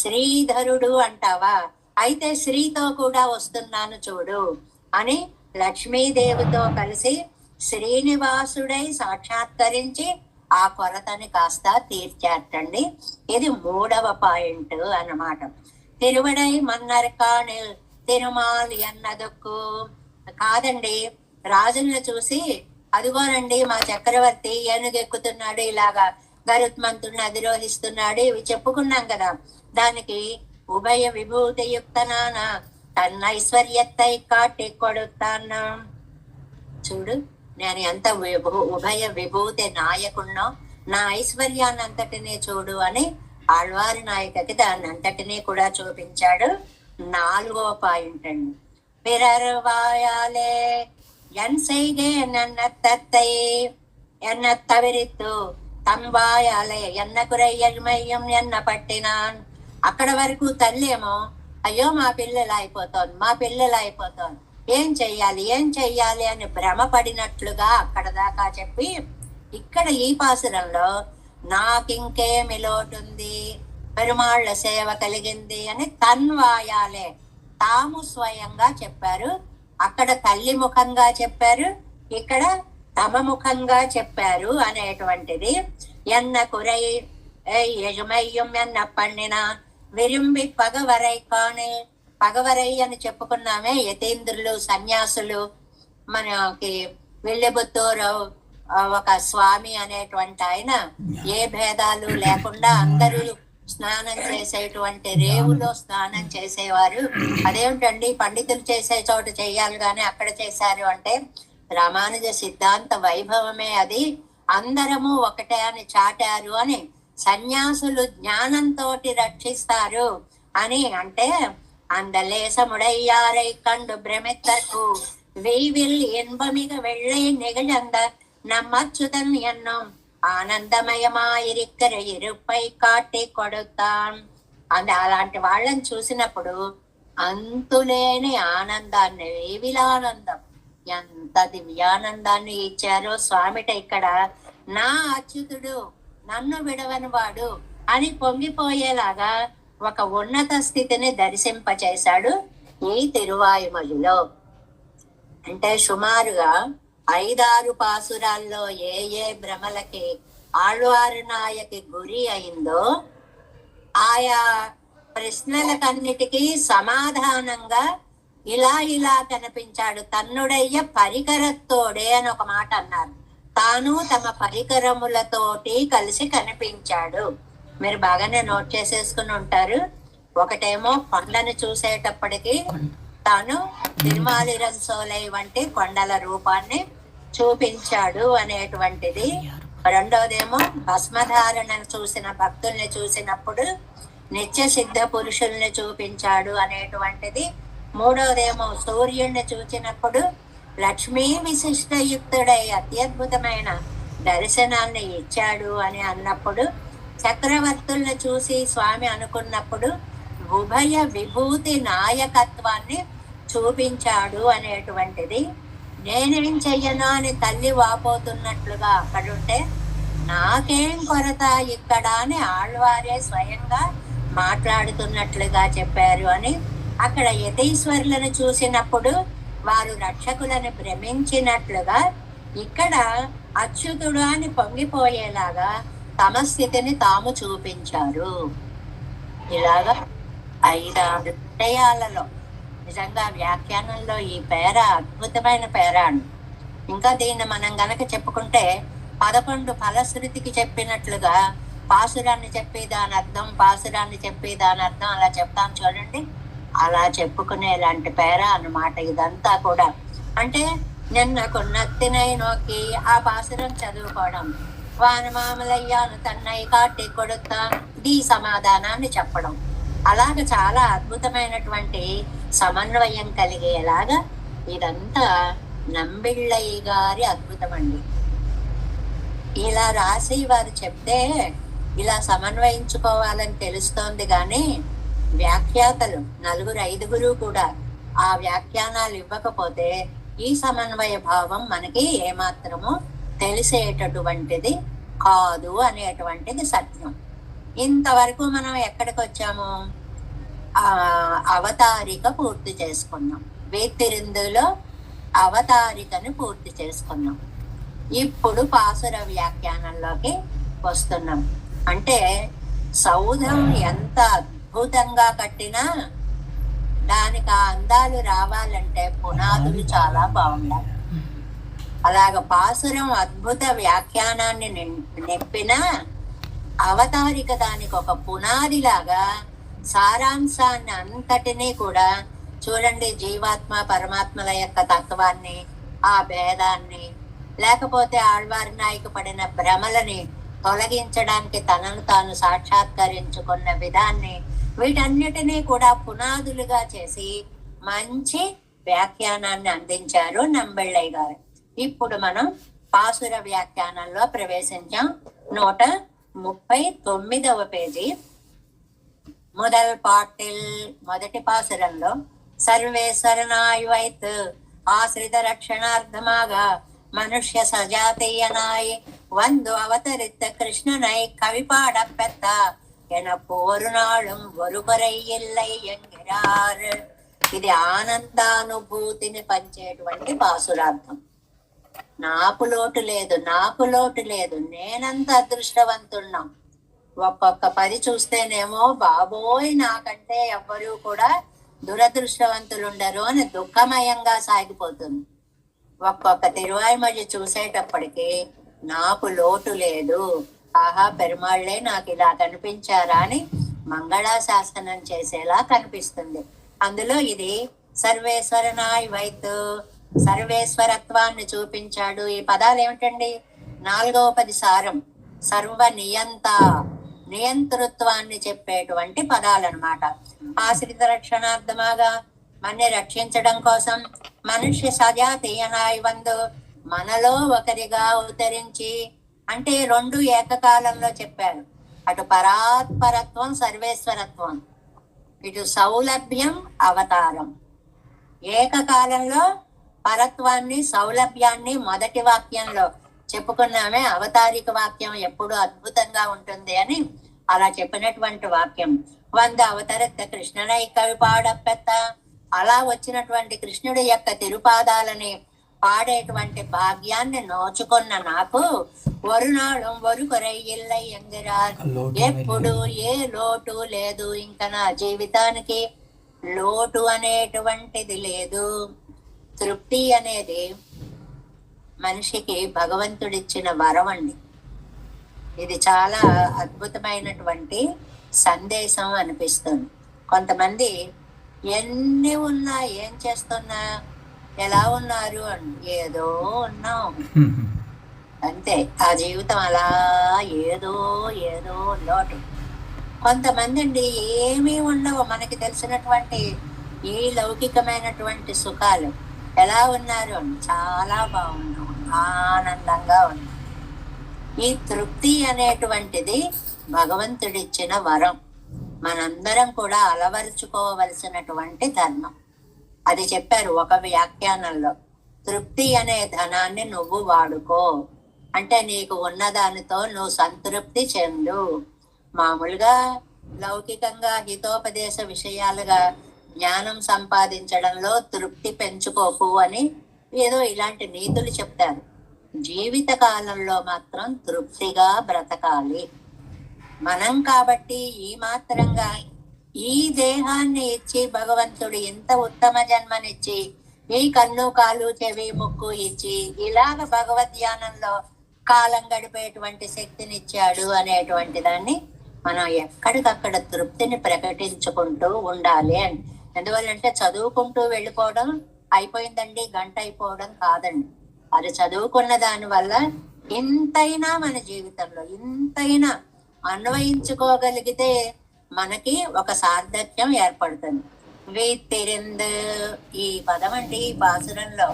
శ్రీధరుడు అంటావా, అయితే శ్రీతో కూడా వస్తున్నాను చూడు అని లక్ష్మీదేవితో కలిసి శ్రీనివాసుడై సాక్షాత్కరించి ఆ కొరతని కాస్త తీర్చాటండి. ఇది 3వ పాయింట్ అన్నమాట. తిరువడై మన్నర్కాణిల్ తిరుమాల్ ఎన్నదక్కు. కాదండి, రాజులను చూసి అదిగోనండి మా చక్రవర్తి ఏనుగెక్కుతున్నాడు, ఇలాగా గరుత్మంతుడిని అధిరోహిస్తున్నాడు, ఇవి చెప్పుకున్నాం కదా. దానికి ఉభయ విభూతియుక్తనాన తన ఐశ్వర్యత్తై కాటి కొడుతాన్నా. చూడు నేను ఎంత ఉభయ విభూతి నాయకున్నో, నా ఐశ్వర్యాన్ని అంతటినీ చూడు అని ఆళ్వారి నాయకకి దాన్ని అంతటినీ కూడా చూపించాడు. 4వ పాయింట్ అండి. పిరర్వాయాలే ఎన్ செய்கே నన్నత్తై ఎన్న తవిరిత్తు తంబాయాలే ఎన్న కురయ్యమయ్యం ఎన్న పట్టినాన్. అక్కడ వరకు తల్లి ఏమో అయ్యో మా పిల్లలు అయిపోతోంది, మా పిల్లలు అయిపోతోంది, ఏం చెయ్యాలి ఏం చెయ్యాలి అని భ్రమ పడినట్లుగా అక్కడ దాకా చెప్పి, ఇక్కడ ఈ పాసురంలో నాకింకేమి లోటుంది, పెరుమాళ్ల సేవ కలిగింది అని తన్వాయాలే తాము స్వయంగా చెప్పారు. అక్కడ తల్లి ముఖంగా చెప్పారు, ఇక్కడ తమ ముఖంగా చెప్పారు అనేటువంటిది. ఎన్న కురై యజమయ్యం ఎన్న పండిన విరింబి పగవరై కాని. పగవరై అని చెప్పుకున్నామే, యతీంద్రులు సన్యాసులు. మనకి విల్లిబుత్తూరు ఒక స్వామి అనేటువంటి ఆయన ఏ భేదాలు లేకుండా అందరూ స్నానం చేసేటువంటి రేవులో స్నానం చేసేవారు. అదేమిటండి పండితులు చేసే చోట చెయ్యాలి కానీ అక్కడ చేశారు అంటే, రామానుజ సిద్ధాంత వైభవమే అది. అందరము ఒకటే అని చాటారు అని, సన్యాసులు జ్ఞానంతో రక్షిస్తారు అని అంటే, అందలేసముడయ్యారై కండు భ్రమిత్తకు వీవిల్ ఇన్బమిగ వెళ్ళై నిగழந்த நம்மச்சுதன் என்னும் ఆనందమయమాయిరిక్కర ఇరుపై కాటి కొడుతాం. అలాంటి వాళ్ళని చూసినప్పుడు అంతులేని ఆనందాన్ని, వేవిలానందం, ఎంత దివ్యానందాన్ని ఇచ్చారో స్వామిట ఇక్కడ. నా అచ్యుతుడు, నన్ను విడవని వాడు అని పొంగిపోయేలాగా ఒక ఉన్నత స్థితిని దర్శింపచేశాడు ఈ తిరువాయుమలిలో. అంటే సుమారుగా 5-6 పాసురాల్లో ఏ ఏ భ్రమలకి ఆళ్వారు నాయకి గురి అయిందో ఆయా ప్రశ్నలకన్నిటికీ సమాధానంగా ఇలా కనిపించాడు. తన్నుడయ్య పరికరత్తోడే అని ఒక మాట అన్నారు. తాను తమ పరికరములతోటి కలిసి కనిపించాడు. మీరు బాగానే నోట్ చేసేసుకుని ఉంటారు. ఒకటేమో కొండను చూసేటప్పటికి తాను తిరుమాలిరంసోలై వంటి కొండల రూపాన్ని చూపించాడు అనేటువంటిది. రెండోదేమో భస్మధారణను చూసిన భక్తుల్ని చూసినప్పుడు నిత్య సిద్ధ పురుషుల్ని చూపించాడు అనేటువంటిది. మూడోదేమో సూర్యుడిని చూసినప్పుడు లక్ష్మీ విశిష్టయుక్తుడై అత్యద్భుతమైన దర్శనాన్ని ఇచ్చాడు అని అన్నప్పుడు, చక్రవర్తుల్ని చూసి స్వామి అనుకున్నప్పుడు ఉభయ విభూతి నాయకత్వాన్ని చూపించాడు అనేటువంటిది. నేనేం చెయ్యను అని తల్లి వాపోతున్నట్లుగా అక్కడుంటే నాకేం కొరత ఇక్కడ అని ఆళ్వారే స్వయంగా మాట్లాడుతున్నట్లుగా చెప్పారు అని. అక్కడ యతీశ్వరులను చూసినప్పుడు వారు రక్షకులను భ్రమించినట్లుగా ఇక్కడ అచ్యుతుడు అని పొంగిపోయేలాగా తమ స్థితిని తాము చూపించారు. ఇలాగా 5-6 విషయాలలో నిజంగా వ్యాఖ్యానంలో ఈ పేర అద్భుతమైన పేరాను. ఇంకా దీన్ని మనం గనక చెప్పుకుంటే 11 ఫలశ్రుతికి చెప్పినట్లుగా పాసురాన్ని చెప్పి దాని అర్థం, పాసురాన్ని చెప్పి దాని అర్థం అలా చెప్తాం చూడండి. అలా చెప్పుకునేలాంటి పేర అన్నమాట ఇదంతా కూడా. అంటే నిన్నకు నత్తినై నోకి ఆ పాసురం చదువుకోవడం, వానమామలయ్యాను తన్నై కాటి కొడుతా ఈ సమాధానాన్ని చెప్పడం, అలాగ చాలా అద్భుతమైనటువంటి సమన్వయం కలిగేలాగా ఇదంతా నంబిళ్ళయ్య గారి అద్భుతం అండి. ఇలా రాసి వారు చెప్తే ఇలా సమన్వయించుకోవాలని తెలుస్తోంది. కానీ వ్యాఖ్యాతలు 4-5 కూడా ఆ వ్యాఖ్యానాలు ఇవ్వకపోతే ఈ సమన్వయ భావం మనకి ఏమాత్రము తెలిసేటటువంటిది కాదు అనేటువంటిది సత్యం. ఇంతవరకు మనం ఎక్కడికి వచ్చాము? అవతారిక పూర్తి చేసుకున్నాం. వేతిరిందులో అవతారికను పూర్తి చేసుకున్నాం. ఇప్పుడు పాసుర వ్యాఖ్యానంలోకి వస్తున్నాం. అంటే సౌధం ఎంత అద్భుతంగా కట్టినా దానికి ఆ అందాలు రావాలంటే పునాదులు చాలా బాగుండాలి. అలాగ పాసురం అద్భుత వ్యాఖ్యానాన్ని నింపిన అవతారిక దానికి ఒక పునాదిలాగా సారాంశాన్ని అంతటినీ కూడా చూడండి. జీవాత్మ పరమాత్మల యొక్క తత్వాన్ని, ఆ భేదాన్ని, లేకపోతే ఆళ్వారి నాయకు పడిన భ్రమలని తొలగించడానికి తనను తాను సాక్షాత్కరించుకున్న విధాన్ని, వీటన్నిటినీ కూడా పునాదులుగా చేసి మంచి వ్యాఖ్యానాన్ని అందించారు నంబిళ్ళయ్య గారు. ఇప్పుడు మనం పాసుర వ్యాఖ్యానంలో ప్రవేశించాం. 139వ పేజీ முதல் பாட்டில் మొదటి పాసురంలో సర్వేశ్వరనాయువైత్ ఆశ్రిత రక్షణార్థమాగ మనుష్య సజాతీయనాయ్ వందు అవతరిత కృష్ణనై కవిపాడ పెద్ద ఎన పోరునాళం ఒరుకొరై ఇల్లై ఎంగిరార్. ఇది ఆనందానుభూతిని పంచేటువంటి పాసురార్థం. నాకు లోటు లేదు, నాకు లోటు లేదు, నేనంత అదృష్టవంతున్నాం. ఒక్కొక్క పది చూస్తేనేమో బాబోయ్ నాకంటే ఎవ్వరూ కూడా దురదృష్టవంతులు ఉండరు అని దుఃఖమయంగా సాగిపోతుంది. ఒక్కొక్క తిరువాయిమల్లి చూసేటప్పటికి నాకు లోటు లేదు, ఆహా పెరుమాళ్లే నాకు ఇలా కనిపించారా అని మంగళాశాసనం చేసేలా కనిపిస్తుంది. అందులో ఇది సర్వేశ్వరనాయ్ వైత్ సర్వేశ్వరత్వాన్ని చూపించాడు. ఈ పదాలు ఏమిటండి? 4వ పది సారం. సర్వ నియంత, నియంతృత్వాన్ని చెప్పేటువంటి పదాలన్నమాట. ఆశ్రిత రక్షణార్థమాగా మనని రక్షించడం కోసం మనుష్య సజాతీయనాయి వందు మనలో ఒకరిగా అవతరించి, అంటే 2 ఏకకాలంలో చెప్పారు. అటు పరాత్పరత్వం, సర్వేశ్వరత్వం, ఇటు సౌలభ్యం, అవతారం. ఏకకాలంలో పరత్వాన్ని, సౌలభ్యాన్ని మొదటి వాక్యంలో చెప్పుకున్నామే. అవతారిక వాక్యం ఎప్పుడు అద్భుతంగా ఉంటుంది అని అలా చెప్పినటువంటి వాక్యం. 100 అవతరత్త కృష్ణనై కవి పాడపెత్త. అలా వచ్చినటువంటి కృష్ణుడి యొక్క తిరుపాదాలని పాడేటువంటి భాగ్యాన్ని నోచుకున్న నాకు ఒరునాడు ఒరుకొరై ఇల్లై ఎంగిరార్, ఎప్పుడు ఏ లోటు లేదు. ఇంకా నా జీవితానికి లోటు అనేటువంటిది లేదు. తృప్తి అనేది మనిషికి భగవంతుడిచ్చిన వరం అండి. ఇది చాలా అద్భుతమైనటువంటి సందేశం అనిపిస్తుంది. కొంతమంది ఎన్ని ఉన్నా, ఏం చేస్తున్నా, ఎలా ఉన్నారు అని, ఏదో ఉన్నాం అంతే. ఆ జీవితం అలా ఏదో ఏదో లోటు. కొంతమంది అండి ఏమీ ఉండవు, మనకి తెలిసినటువంటి ఈ లౌకికమైనటువంటి సుఖాలు. ఎలా ఉన్నారు అని, చాలా బాగున్నాం, ఆనందంగా ఉన్నాం. ఈ తృప్తి అనేటువంటిది భగవంతుడిచ్చిన వరం. మనందరం కూడా అలవరుచుకోవలసినటువంటి ధర్మం. అది చెప్పారు ఒక వ్యాఖ్యానంలో. తృప్తి అనే ధనాన్ని నువ్వు వాడుకో, అంటే నీకు ఉన్నదానితో నువ్వు సంతృప్తి చెందు. మామూలుగా లౌకికంగా హితోపదేశ విషయాలుగా జ్ఞానం సంపాదించడంలో తృప్తి పెంచుకోకు అని ఏదో ఇలాంటి నీతులు చెప్తారు. జీవిత కాలంలో మాత్రం తృప్తిగా బ్రతకాలి మనం. కాబట్టి ఈ మాత్రంగా ఈ దేహాన్ని ఇచ్చి భగవంతుడు ఇంత ఉత్తమ జన్మనిచ్చి, ఈ కన్ను కాలు చెవి ముక్కు ఇచ్చి ఇలాగ భగవద్ధ్యానంలో కాలం గడిపేటువంటి శక్తినిచ్చాడు అనేటువంటి దాన్ని మనం ఎక్కడికక్కడ తృప్తిని ప్రకటించుకుంటూ ఉండాలి అని. ఎందువల్లంటే చదువుకుంటూ వెళ్ళిపోవడం అయిపోయిందండి, గంట అయిపోవడం కాదండి. అది చదువుకున్న దాని వల్ల ఇంతైనా మన జీవితంలో ఇంతైనా అన్వయించుకోగలిగితే మనకి ఒక సార్థక్యం ఏర్పడుతుంది. వీతిరింద్ ఈ పదం అండి ఈ పాసురంలో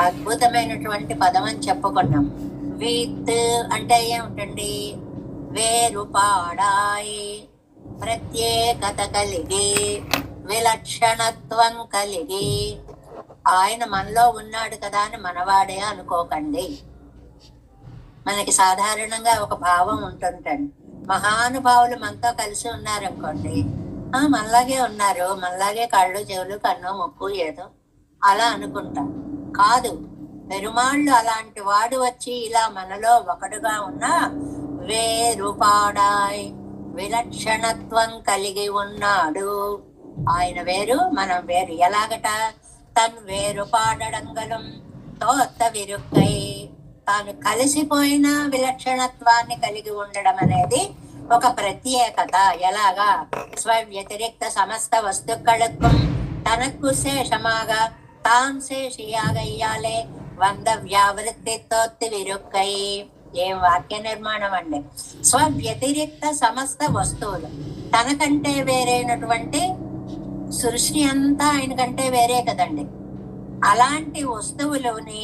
అద్భుతమైనటువంటి పదం అని చెప్పుకున్నాం. వీత్ అంటే ఏమిటండి? వేరుపాడాయి, ప్రత్యేకత కలిగి, విలక్షణత్వం కలిగి. ఆయన మనలో ఉన్నాడు కదా అని మనవాడే అనుకోకండి. మనకి సాధారణంగా ఒక భావం ఉంటుంటండి. మహానుభావులు మనతో కలిసి ఉన్నారనుకోండి, మనలాగే ఉన్నారు, మనలాగే కళ్ళు చెవులు కన్ను ముక్కు ఏదో అలా అనుకుంటాం. కాదు, పెరుమాళ్ళు అలాంటి వాడు వచ్చి ఇలా మనలో ఒకడుగా ఉన్న వేరుపాడాయ్, విలక్షణత్వం కలిగి ఉన్నాడు. ఆయన వేరు, మనం వేరు. ఎలాగట? తను వేరు పాడడంగలం తోత్త విరుక్కై, తాను కలిసిపోయిన విలక్షణత్వాన్ని కలిగి ఉండడం అనేది ఒక ప్రత్యేకత. ఎలాగా? స్వవ్యతిరిక్త సమస్త వస్తుక్కళக்கும் తనకు శేషమాగా తాన్ శేషియాగయ్యాలే వంద వ్యావృత్తి తోత్తి విరుక్కై. ఏం వాక్య నిర్మాణం అండి! స్వవ్యతిరిక్త సమస్త వస్తువులు, తనకంటే వేరైనటువంటి సృష్టి అంతా ఆయన కంటే వేరే కదండి. అలాంటి వస్తువులని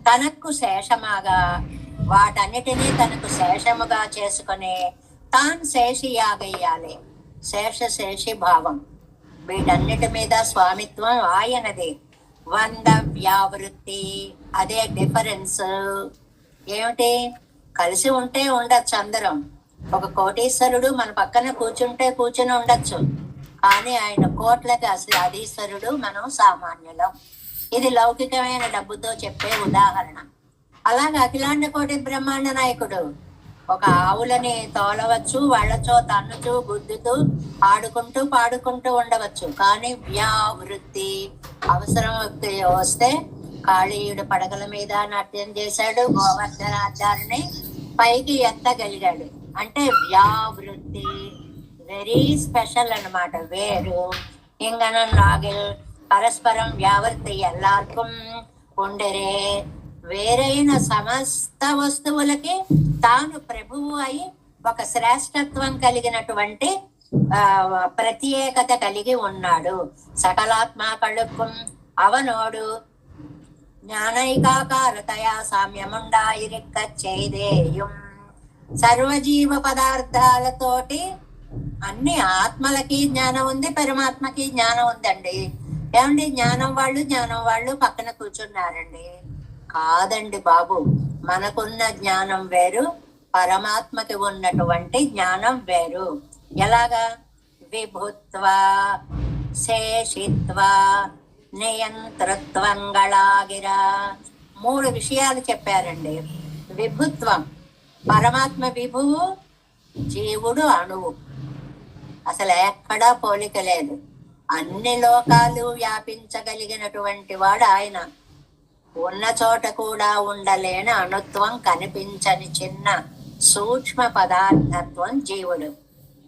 తనకు శేషమాగా, వాటన్నిటినీ తనకు శేషముగా చేసుకుని తాను శేషియాగయ్యాలి. శేషి భావం, వీటన్నిటి మీద స్వామిత్వం ఆయనది. వంద వ్యావృత్తి, అదే డిఫరెన్స్. ఏమిటి? కలిసి ఉంటే ఉండొచ్చు అందరం. ఒక కోటీశ్వరుడు మన పక్కన కూర్చుంటే కూర్చుని ఉండొచ్చు, కానీ ఆయన కోట్లకి అసలు అధీశ్వరుడు, మనం సామాన్యులం. ఇది లౌకికమైన డబ్బుతో చెప్పే ఉదాహరణ. అలాగే అఖిలాండ కోటి బ్రహ్మాండ నాయకుడు ఒక ఆవులని తోలవచ్చు, వాళ్ళచో తన్నుచూ గుద్దుతూ ఆడుకుంటూ పాడుకుంటూ ఉండవచ్చు. కానీ వ్యావృత్తి, అవసరం వస్తే కాళీయుడు పడగల మీద నాట్యం చేశాడు, గోవర్ధనాచార్యుని పైకి ఎత్తగలిగాడు. అంటే వ్యావృత్తి వెరీ స్పెషల్ అన్నమాట. వేరు ఇంగనం లాగిల్ పరస్పరం వ్యావృత్తి ఎల్లార్க்கும் ఉండెరే. వేరైన సమస్త వస్తువులకి తాను ప్రభువు అయి ఒక శ్రేష్టత్వం కలిగినటువంటి ప్రత్యేకత కలిగి ఉన్నాడు. సకలాత్మకళుక్కుం అవనోడు జ్ఞానైకాకారతయా సామ్యముండాయిరిక్క చేదేయం. సర్వజీవ పదార్థాలతోటి అన్ని ఆత్మలకి జ్ఞానం ఉంది, పరమాత్మకి జ్ఞానం ఉందండి. ఏమండి, జ్ఞానం వాళ్ళు పక్కన కూర్చున్నారండి. కాదండి బాబు, మనకున్న జ్ఞానం వేరు, పరమాత్మకి ఉన్నటువంటి జ్ఞానం వేరు. ఎలాగా? విభుత్వ శేషిత్వ నియంతృత్వంగళాగిరా. 3 విషయాలు చెప్పారండి. విభుత్వం, పరమాత్మ విభువు, జీవుడు అణువు. అసలు ఎక్కడా పోలిక లేదు. అన్ని లోకాలు వ్యాపించగలిగినటువంటి వాడు ఆయన. ఉన్న చోట కూడా ఉండలేని అణుత్వం, కనిపించని చిన్న సూక్ష్మ పదార్థత్వం జీవుడు.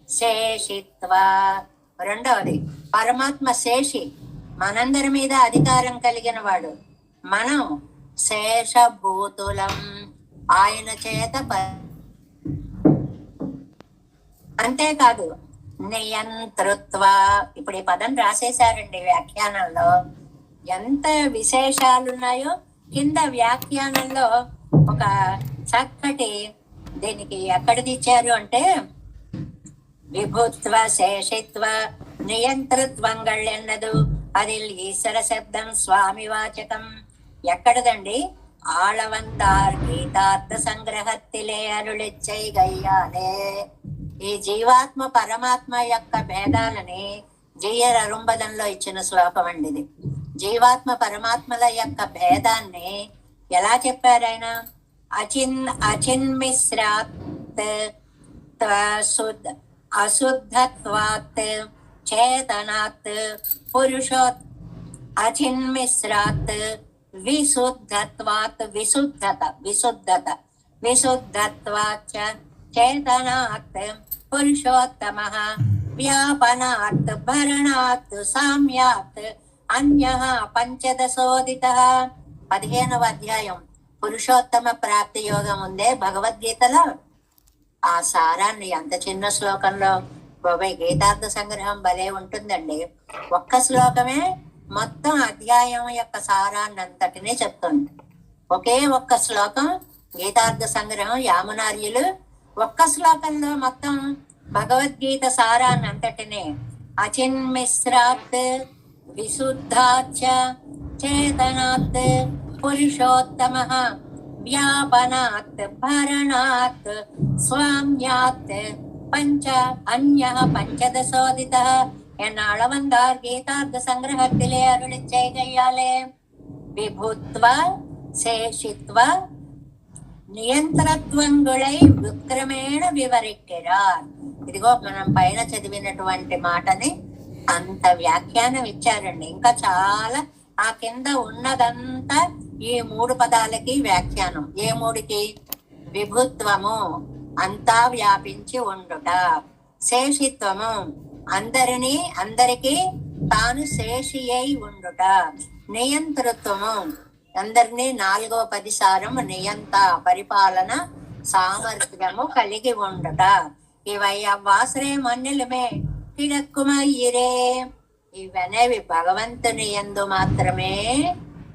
శేషిత్వ, రెండవది పరమాత్మ శేషి, మనందరి మీద అధికారం కలిగిన వాడు. మనం శేషభూతులం, ఆయన చేత. అంతేకాదు నియంతృత్వ, ఇప్పుడు ఈ పదం రాసేశారండి వ్యాఖ్యానంలో. ఎంత విశేషాలున్నాయో కింద వ్యాఖ్యానంలో ఒక చక్కటి దీనికి ఎక్కడిది ఇచ్చారు అంటే, విభుత్వ శేషిత్వ నియంతృత్వంగళ్ ఎన్నదు అది ఈశ్వర శబ్దం స్వామి వాచకం. ఎక్కడదండి? ఆళవంతార్ గీతార్థ సంగ్రహత్తిలే అరుళిచ్చై గయ్యాలే. ఈ జీవాత్మ పరమాత్మ యొక్క భేదాలని జయ్యర్ అరుంబదంలో ఇచ్చిన శ్లోకం అండి ఇది. జీవాత్మ పరమాత్మల యొక్క భేదాన్ని ఎలా చెప్పారు ఆయన? అచిన్మిశ్రాత్ అశుద్ధత్వాత్ చేతనాత్ పురుషోత్. అచిన్మిశ్రాత్ విశుద్ధత్వాత్ విశుద్ధత విశుద్ధత్వాచ చేతనాత్ పురుషోత్తమః వ్యాపనాత్ భరణాత్ సామ్యాత్ అన్యః పంచదశోదితః. 15వ అధ్యాయం పురుషోత్తమ ప్రాప్తి యోగం ఉందే భగవద్గీతలో. ఆ సారాన్ని అంత చిన్న శ్లోకంలో గీతార్థ సంగ్రహం భలే ఉంటుందండి. ఒక్క శ్లోకమే మొత్తం అధ్యాయం యొక్క సారాన్ని అంతటినీ చెప్తుంది. ఒకే ఒక్క శ్లోకం గీతార్థ సంగ్రహం. యామునార్యులు ఒక్క శ్లోకంలో మొత్తం భగవద్గీత సారాన్ని అంతటినే అచిన్మిశ్రాత్ విశుద్ధాచ చేతనాత్ పురుషోత్తమః వ్యాపనాత్ భరణాత్ స్వామ్యాత్ పంచ అన్యః పంచదశోదితః ఎన్నాళవందార్ గీతార్థ సంగ్రహத்திலே అరుளிச்சை கையாலே. విభుత్వ శేషిత్వ నియంత్రత్వంగుళై విక్రమేణ వివరిక్కిరార్. ఇదిగో మనం పైన చదివినటువంటి మాటని అంత వ్యాఖ్యానం ఇచ్చారండి. ఇంకా చాలా ఆ కింద ఉన్నదంతా ఈ 3 పదాలకి వ్యాఖ్యానం. ఏ 3కి? విభుత్వము, అంతా వ్యాపించి ఉండుట. శేషిత్వము, అందరికీ తాను శేషి అయి ఉండుట. నియంతృత్వము, అందరినీ 4వ పదిసారం నియంత పరిపాలన సామర్థ్యము కలిగి ఉండుట. ఇవై అవ్వాసరే మన్నులమే కిడక్కుమయ్యిరే. ఇవనేవి భగవంతుని యందు మాత్రమే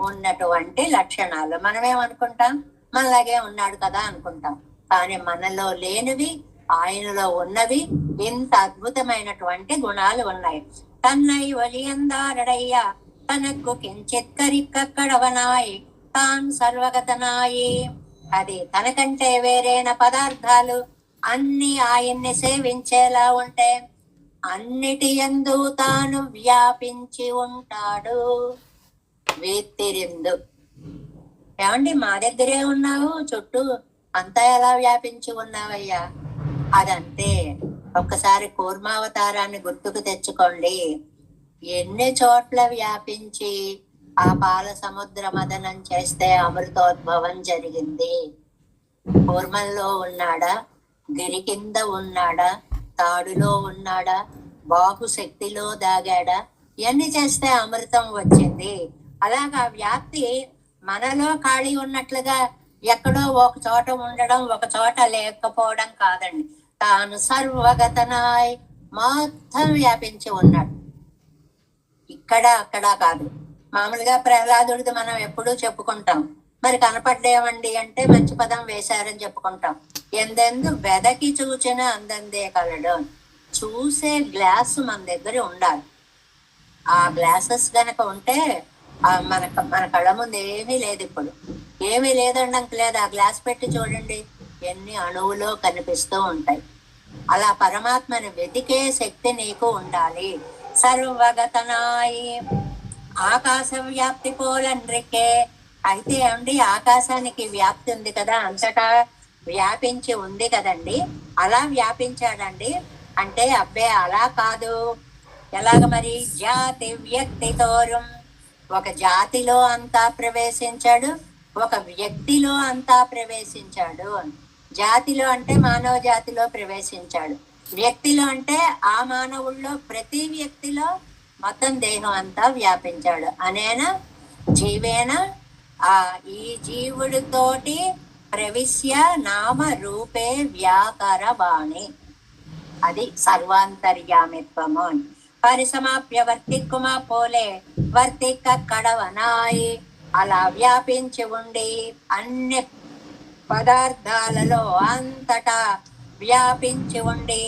ఉన్నటువంటి లక్షణాలు. మనమేమనుకుంటాం? మనలాగే ఉన్నాడు కదా అనుకుంటాం. కానీ మనలో లేనివి ఆయనలో ఉన్నవి ఇంత అద్భుతమైనటువంటి గుణాలు ఉన్నాయి. తన్నై ఒలియందారడయ్యా తనకు కించిత్ కరిక్కడవనాయి తాన్ సర్వగతనాయి. అది తనకంటే వేరైన పదార్థాలు అన్ని ఆయన్ని సేవించేలా ఉంటే అన్నిటి యందు తాను వ్యాపించి ఉంటాడు. వీతిరిందు. ఏమండి, మా దగ్గరే ఉన్నావు, చుట్టూ అంతా ఎలా వ్యాపించి ఉన్నావయ్యా? అదంతే. ఒక్కసారి కూర్మావతారాన్ని గుర్తుకు తెచ్చుకోండి. ఎన్ని చోట్ల వ్యాపించి ఆ పాల సముద్ర మదనం చేస్తే అమృతోద్భవం జరిగింది. కూర్మంలో ఉన్నాడా? గిరి కింద ఉన్నాడా? తాడులో ఉన్నాడా? బాహుశక్తిలో దాగాడా? ఇవన్నీ చేస్తే అమృతం వచ్చింది. అలాగా వ్యాప్తి మనలో ఖాళీ ఉన్నట్లుగా ఎక్కడో ఒక చోట ఉండడం, ఒక చోట లేకపోవడం కాదండి. తాను సర్వగతనాయ్ మొత్తం వ్యాపించి ఉన్నాడు. ఇక్కడ అక్కడ కాదు. మామూలుగా ప్రహ్లాదుడిది మనం ఎప్పుడూ చెప్పుకుంటాం. మరి కనపడ్డేమండి అంటే మంచి పదం వేశారని చెప్పుకుంటాం. ఎందెందు వెదకి చూచిన అందందే కలడు. చూసే గ్లాసు మన దగ్గర ఉండాలి. ఆ గ్లాసెస్ గనక ఉంటే మన కళ్ళ ముందు ఏమీ లేదు. ఇప్పుడు ఏమీ లేదనడానికి లేదు. ఆ గ్లాస్ పెట్టి చూడండి, ఎన్ని అణువులో కనిపిస్తూ ఉంటాయి. అలా పరమాత్మని వెతికే శక్తి నీకు ఉండాలి. సర్వగతనాయి ఆకాశ వ్యాప్తి పోలండ్రికే. అయితే అండి, ఆకాశానికి వ్యాప్తి ఉంది కదా, అంతటా వ్యాపించి ఉంది కదండి. అలా వ్యాపించాడండి అంటే అబ్బే అలా కాదు. ఎలాగ మరి? జాతి వ్యక్తి తోరం. ఒక జాతిలో అంతా ప్రవేశించాడు, ఒక వ్యక్తిలో అంతా ప్రవేశించాడు. జాతిలో అంటే మానవ జాతిలో ప్రవేశించాడు, వ్యక్తిలో అంటే ఆ మానవుల్లో ప్రతి వ్యక్తిలో మొత్తం దేహం అంతా వ్యాపించాడు. అనేనా జీవేన ఈ జీవుడితోటి ప్రవిశ్య నామ రూపే వ్యాకరవాణి. అది సర్వాంతర్యామిత్వము. పరిసమాప్య వర్తిక్కుమా పోలే వర్తిక్క కడవనాయి. అలా వ్యాపించి ఉండి అన్ని పదార్థాలలో అంతటా వ్యాపించి ఉండి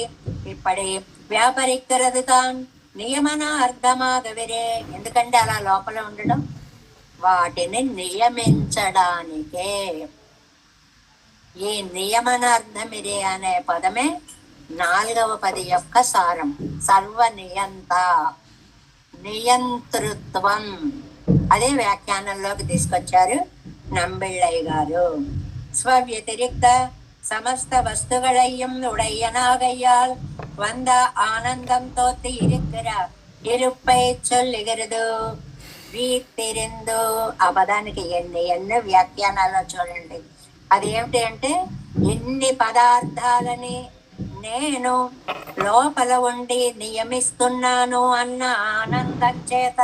ఇప్పటి వ్యాపరికరదుతాన్ నియమన అర్థమాగవిరే. ఎందుకంటే అలా లోపల ఉండడం వాటిని నియమించడానికే. ఈ నియమనార్థమిరే అనే పదమే 4వ పది యొక్క సారం. సర్వనియంత, నియంతృత్వం. అదే వ్యాఖ్యానంలోకి తీసుకొచ్చారు నంబిళ్ళయ్య గారు. స్వవ్యతిరిక్త సమస్త వస్తుగளையும் உடையனாகையால் வந்த ஆனந்தம் தோத்து இருக்கிற இருப்பை சொல்லுகிறது వీతిరిందు. ఆ పదానికి ఎన్ని వ్యాఖ్యానాలు చూడండి. అదేమిటి అంటే, ఎన్ని పదార్థాలని నేను లోపల ఉండి నియమిస్తున్నాను అన్న ఆనందం చేత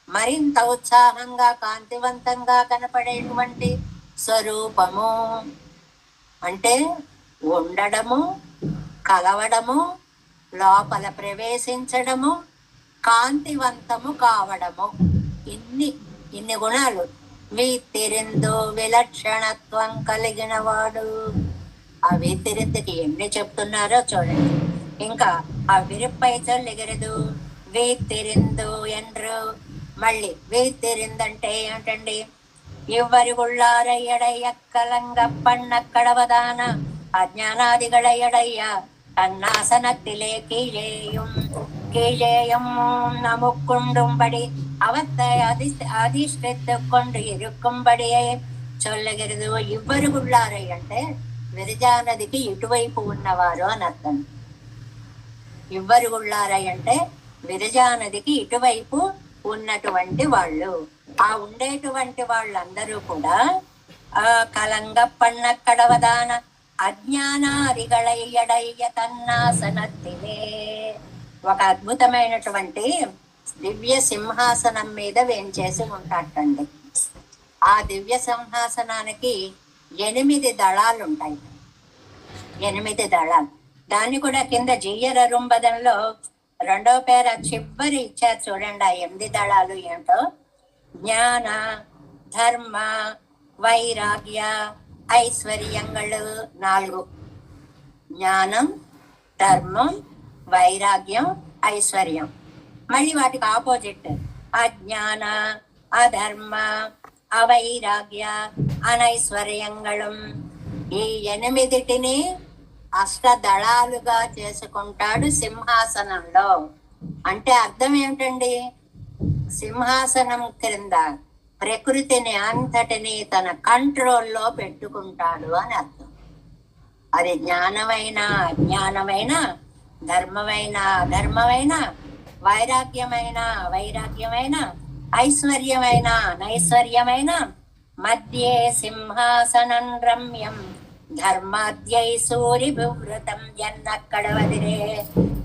మరింత ఉత్సాహంగా కాంతివంతంగా కనపడేటువంటి స్వరూపము. అంటే ఉండడము, కలవడము, లోపల ప్రవేశించడము, కాంతివంతము కావడము. ఇన్ని గుణాలు. వీతిరిందు విలక్షణత్వం కలిగిన వాడు. ఆ వీతిరిందుకి ఎన్ని చెప్తున్నారో చూడండి. ఇంకా ఆ విరుప్పై చొల్లిగరదు వీతిరిందు ఎండ్రు. మళ్ళీ వీతిరిందంటే ఏమిటండి? ఇవ్వరుగుళ్ళారయ్యడయ్య కలంగ పన్న కడవదాన అజ్ఞానాదిగళయ్యడయ్య தன்னாசனத்திலே கீழேயும் நமக்குண்டும்படி அவத்தை அதிஷ்டித்து கொண்டு இருக்கும்படியே சொல்லுகிறது. ఇవ్వరుగుళ్ళారై అంటే విరజానదికి ఇటువైపు ఉన్నవారు అని అర్థం. ఇవ్వరుగుళ్ళారై అంటే విరజానదికి ఇటువైపు ఉన్నటువంటి వాళ్ళు. ఆ ఉండేటువంటి వాళ్ళందరూ కూడా కలంగ పన్న కడవదాన అజ్ఞానాదిగళయ్యడయ్య తన్నాసనత్తిలే. ఒక అద్భుతమైనటువంటి దివ్య సింహాసనం మీద వేంచేసి ఉంటాటండి. ఆ దివ్య సింహాసనానికి 8 దళాలు ఉంటాయి. 8 దళాలు. దాన్ని కూడా కింద జీయరరుంబదంలో 2వ పేర చివరి ఇచ్చారు చూడండి. ఆ 8 దళాలు ఏంటో: జ్ఞాన, ధర్మ, వైరాగ్య, ఐశ్వర్యంగళు 4. జ్ఞానం, ధర్మం, వైరాగ్యం, ఐశ్వర్యం. మళ్ళీ వాటికి ఆపోజిట్ అజ్ఞాన, అధర్మ, అవైరాగ్య, అనైశ్వర్యంగళం. ఈ 8టిని అష్టదళాలుగా చేసుకుంటాడు సింహాసనంలో. అంటే అర్థం ఏమిటండి? సింహాసనం క్రింద ప్రకృతిని అంతటిని తన కంట్రోల్లో పెట్టుకుంటాడు అని అర్థం. అది జ్ఞానమైన, అజ్ఞానమైన, ధర్మమైన, అధర్మమైన, వైరాగ్యమైన, వైరాగ్యమైన, ఐశ్వర్యమైన, నైశ్వర్యమైన, మధ్యే సింహాసనం రమ్యం ధర్మాద్యై సూరి వివృతం ఎన్నక్కడ వదిలే.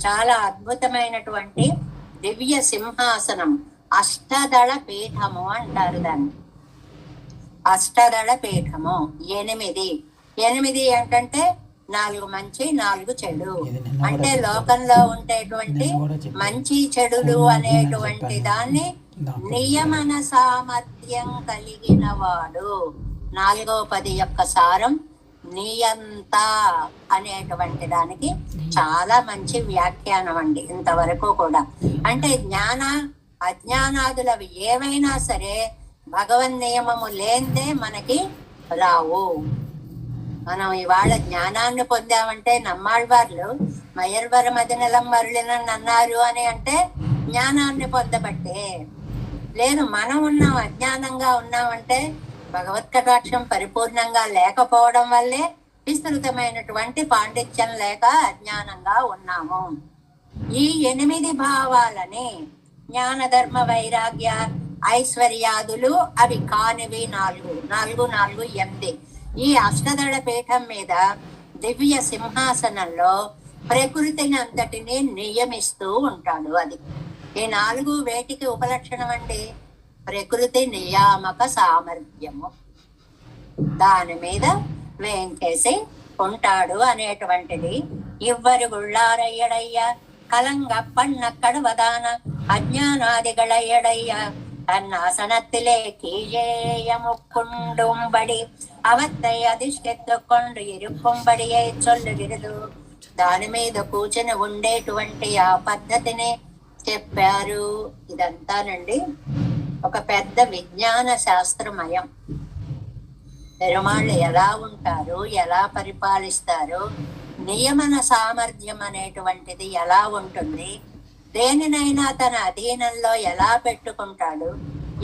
చాలా అద్భుతమైనటువంటి దివ్య సింహాసనం. అష్టదళ పీఠము అంటారు దాన్ని. అష్టదళ పీఠము 8. 8 ఏంటంటే 4 మంచి 4 చెడు. అంటే లోకంలో ఉండేటువంటి మంచి చెడులు అనేటువంటి దాన్ని నియమన సామర్థ్యం కలిగిన వాడు. 4వ పది యొక్క సారం నియంత అనేటువంటి దానికి చాలా మంచి వ్యాఖ్యానం అండి ఇంతవరకు కూడా. అంటే జ్ఞాన అజ్ఞానాదులవి ఏవైనా సరే భగవన్ నియమము లేనిదే మనకి రావు. మనం ఇవాళ జ్ఞానాన్ని పొందామంటే నమ్మాళ్వార్లు మయర్వర మదినలం మరులినని అన్నారు అని అంటే జ్ఞానాన్ని పొందబట్టే. లేదు మనం ఉన్నాం అజ్ఞానంగా ఉన్నామంటే భగవత్ కటాక్షం పరిపూర్ణంగా లేకపోవడం వల్లే విస్తృతమైనటువంటి పాండిత్యం లేక అజ్ఞానంగా ఉన్నాము. ఈ 8 భావాలని జ్ఞాన ధర్మ వైరాగ్య ఐశ్వర్యాదులు అవి కానివి 4 8. ఈ అష్టదళ పీఠం మీద దివ్య సింహాసనంలో ప్రకృతిని అంతటిని నియమిస్తూ ఉంటాడు. అది ఈ 4 వేటికి ఉపలక్షణం అండి. ప్రకృతి నియామక సామర్థ్యము దాని మీద వేంకేసి ఉంటాడు అనేటువంటిది. ఇవ్వరు గుళ్ళారయ్యడయ్య కలంగ పన్న కడవదాన అజ్ఞానాదిగళయ్యడయ్య தன்னாசனத்திலே கீழேயமுக்குண்டும்படி அவத்தை அதிஷ்కెత్తుకొండు ఇరుక్కుంబడియే చొల్లుగిరదు. దాని మీద కూర్చుని ఉండేటువంటి ఆ పద్ధతిని చెప్పారు. ఇదంతానండి ఒక పెద్ద విజ్ఞాన శాస్త్రమయం. పెరుమాళ్ళు ఎలా ఉంటారు, ఎలా పరిపాలిస్తారు, నియమన సామర్థ్యం అనేటువంటిది ఎలా ఉంటుంది, దేనినైనా తన అధీనంలో ఎలా పెట్టుకుంటాడు,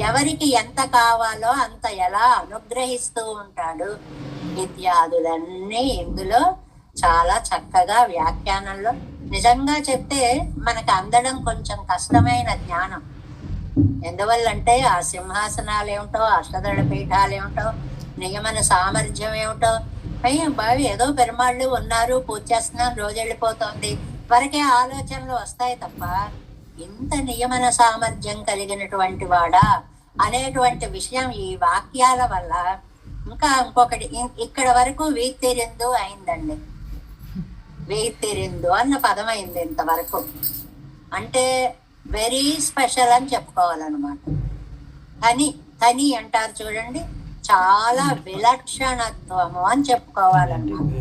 ఎవరికి ఎంత కావాలో అంత ఎలా అనుగ్రహిస్తూ ఉంటాడు ఇత్యాదులన్నీ ఇందులో చాలా చక్కగా వ్యాఖ్యానంలో. నిజంగా చెప్తే మనకు అందడం కొంచెం కష్టమైన జ్ఞానం. ఎందువల్లంటే ఆ సింహాసనాలు ఏమిటో, అష్టదళ పీఠాలు ఏమిటో, నియమన సామర్థ్యం ఏమిటో, బావి ఏదో పెరుమాళ్ళు ఉన్నారు, పూజ చేస్తున్నాం, రోజు వెళ్ళిపోతుంది వరకే ఆలోచనలు వస్తాయి తప్ప ఇంత నియమన సామర్థ్యం కలిగినటువంటి వాడా అనేటువంటి విషయం ఈ వాక్యాల వల్ల ఇంకా ఇంకొకటి ఇక్కడ వరకు వీతిరిందు అయిందండి. వీతిరిందు అన్న పదం అయింది ఇంతవరకు. అంటే వెరీ స్పెషల్ అని చెప్పుకోవాలన్నమాట. తని అంటారు చూడండి, చాలా విలక్షణత్వము అని చెప్పుకోవాలన్నమాట.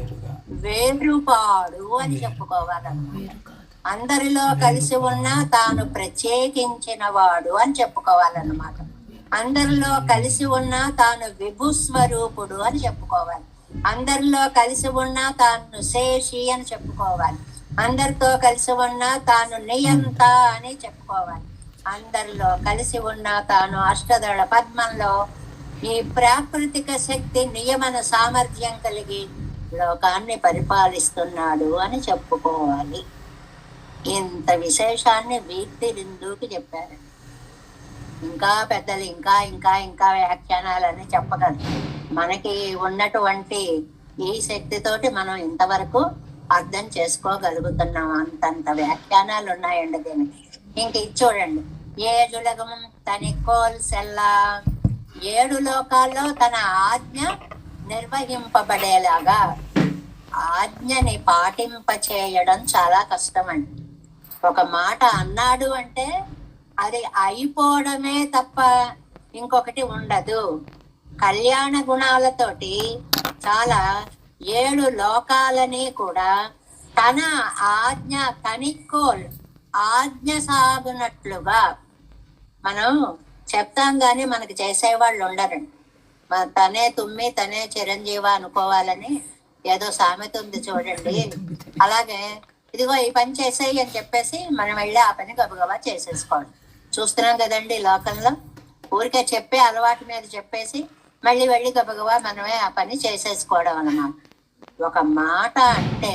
వేరుపాడు అని చెప్పుకోవాలన్నమాట. అందరిలో కలిసి ఉన్న తాను ప్రత్యేకించిన వాడు అని చెప్పుకోవాలన్నమాట. అందరిలో కలిసి ఉన్న తాను విభుస్వరూపుడు అని చెప్పుకోవాలి. అందరిలో కలిసి ఉన్న తాను శేషి అని చెప్పుకోవాలి. అందరితో కలిసి ఉన్న తాను నియంత అని చెప్పుకోవాలి. అందరిలో కలిసి ఉన్న తాను అష్టదళ పద్మంలో ఈ ప్రాకృతిక శక్తి నియమన సామర్థ్యం కలిగి లోకాన్ని పరిపాలిస్తున్నాడు అని చెప్పుకోవాలి. ఇంత విశేషాన్ని వీతిరిందుకి చెప్పారు. ఇంకా పెద్దలు ఇంకా ఇంకా ఇంకా వ్యాఖ్యానాలని చెప్పగలరు. మనకి ఉన్నటువంటి ఈ శక్తితోటి మనం ఇంతవరకు అర్థం చేసుకోగలుగుతున్నాం. అంతంత వ్యాఖ్యానాలు ఉన్నాయండి దీనికి. ఇంక ఇది చూడండి, ఏడులగం తనికోల్ సెల్లా, 7 లోకాల్లో తన ఆజ్ఞ నిర్వహింపబడేలాగా ఆజ్ఞని పాటింప చేయడం చాలా కష్టమండి. ఒక మాట అన్నాడు అంటే అది అయిపోవడమే తప్ప ఇంకొకటి ఉండదు. కళ్యాణ గుణాలతోటి చాలా 7 లోకాలని కూడా తన ఆజ్ఞ తనికోల్ ఆజ్ఞ సాగునట్లుగా మనం చెప్తాం గాని మనకి చేసేవాళ్ళు ఉండరండి. తనే తుమ్మి తనే చిరంజీవ అనుకోవాలని ఏదో సామెత ఉంది చూడండి. అలాగే ఇదిగో ఈ పని చేసేయి అని చెప్పేసి మనం వెళ్ళి ఆ పని గబగబా చేసేసుకోవడం చూస్తున్నాం కదండి లోకంలో. ఊరికే చెప్పే అలవాటు మీద చెప్పేసి మళ్ళీ వెళ్ళి గబగబా మనమే ఆ పని చేసేసుకోవడం అన్నమాట. ఒక మాట అంటే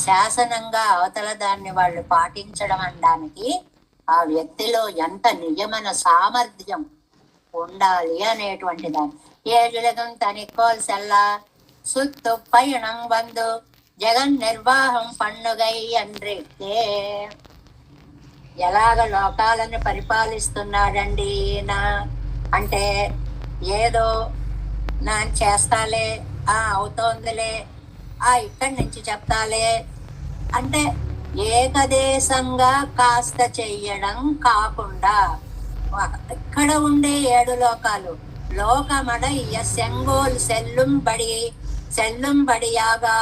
శాసనంగా అవతల దాన్ని వాళ్ళు పాటించడం అనడానికి ఆ వ్యక్తిలో ఎంత నియమన సామర్థ్యం ఉండాలి అనేటువంటి దాన్ని. 7 తనికోల్ సెల్లా సుత్తు పయణం వందు జగన్ నిర్వాహం పండుగై అండ్రికే. ఎలాగ లోకాలను పరిపాలిస్తున్నాడండి ఈయన అంటే ఏదో నా చేస్తాలే, అవుతోందిలే, ఇక్కడి నుంచి చెప్తాలే అంటే ఏకదేశంగా కాస్త చెయ్యడం కాకుండా ఇక్కడ ఉండే 7 లోకాలు లోకమடைய செங்கோல் సెల్లుంబడియాగా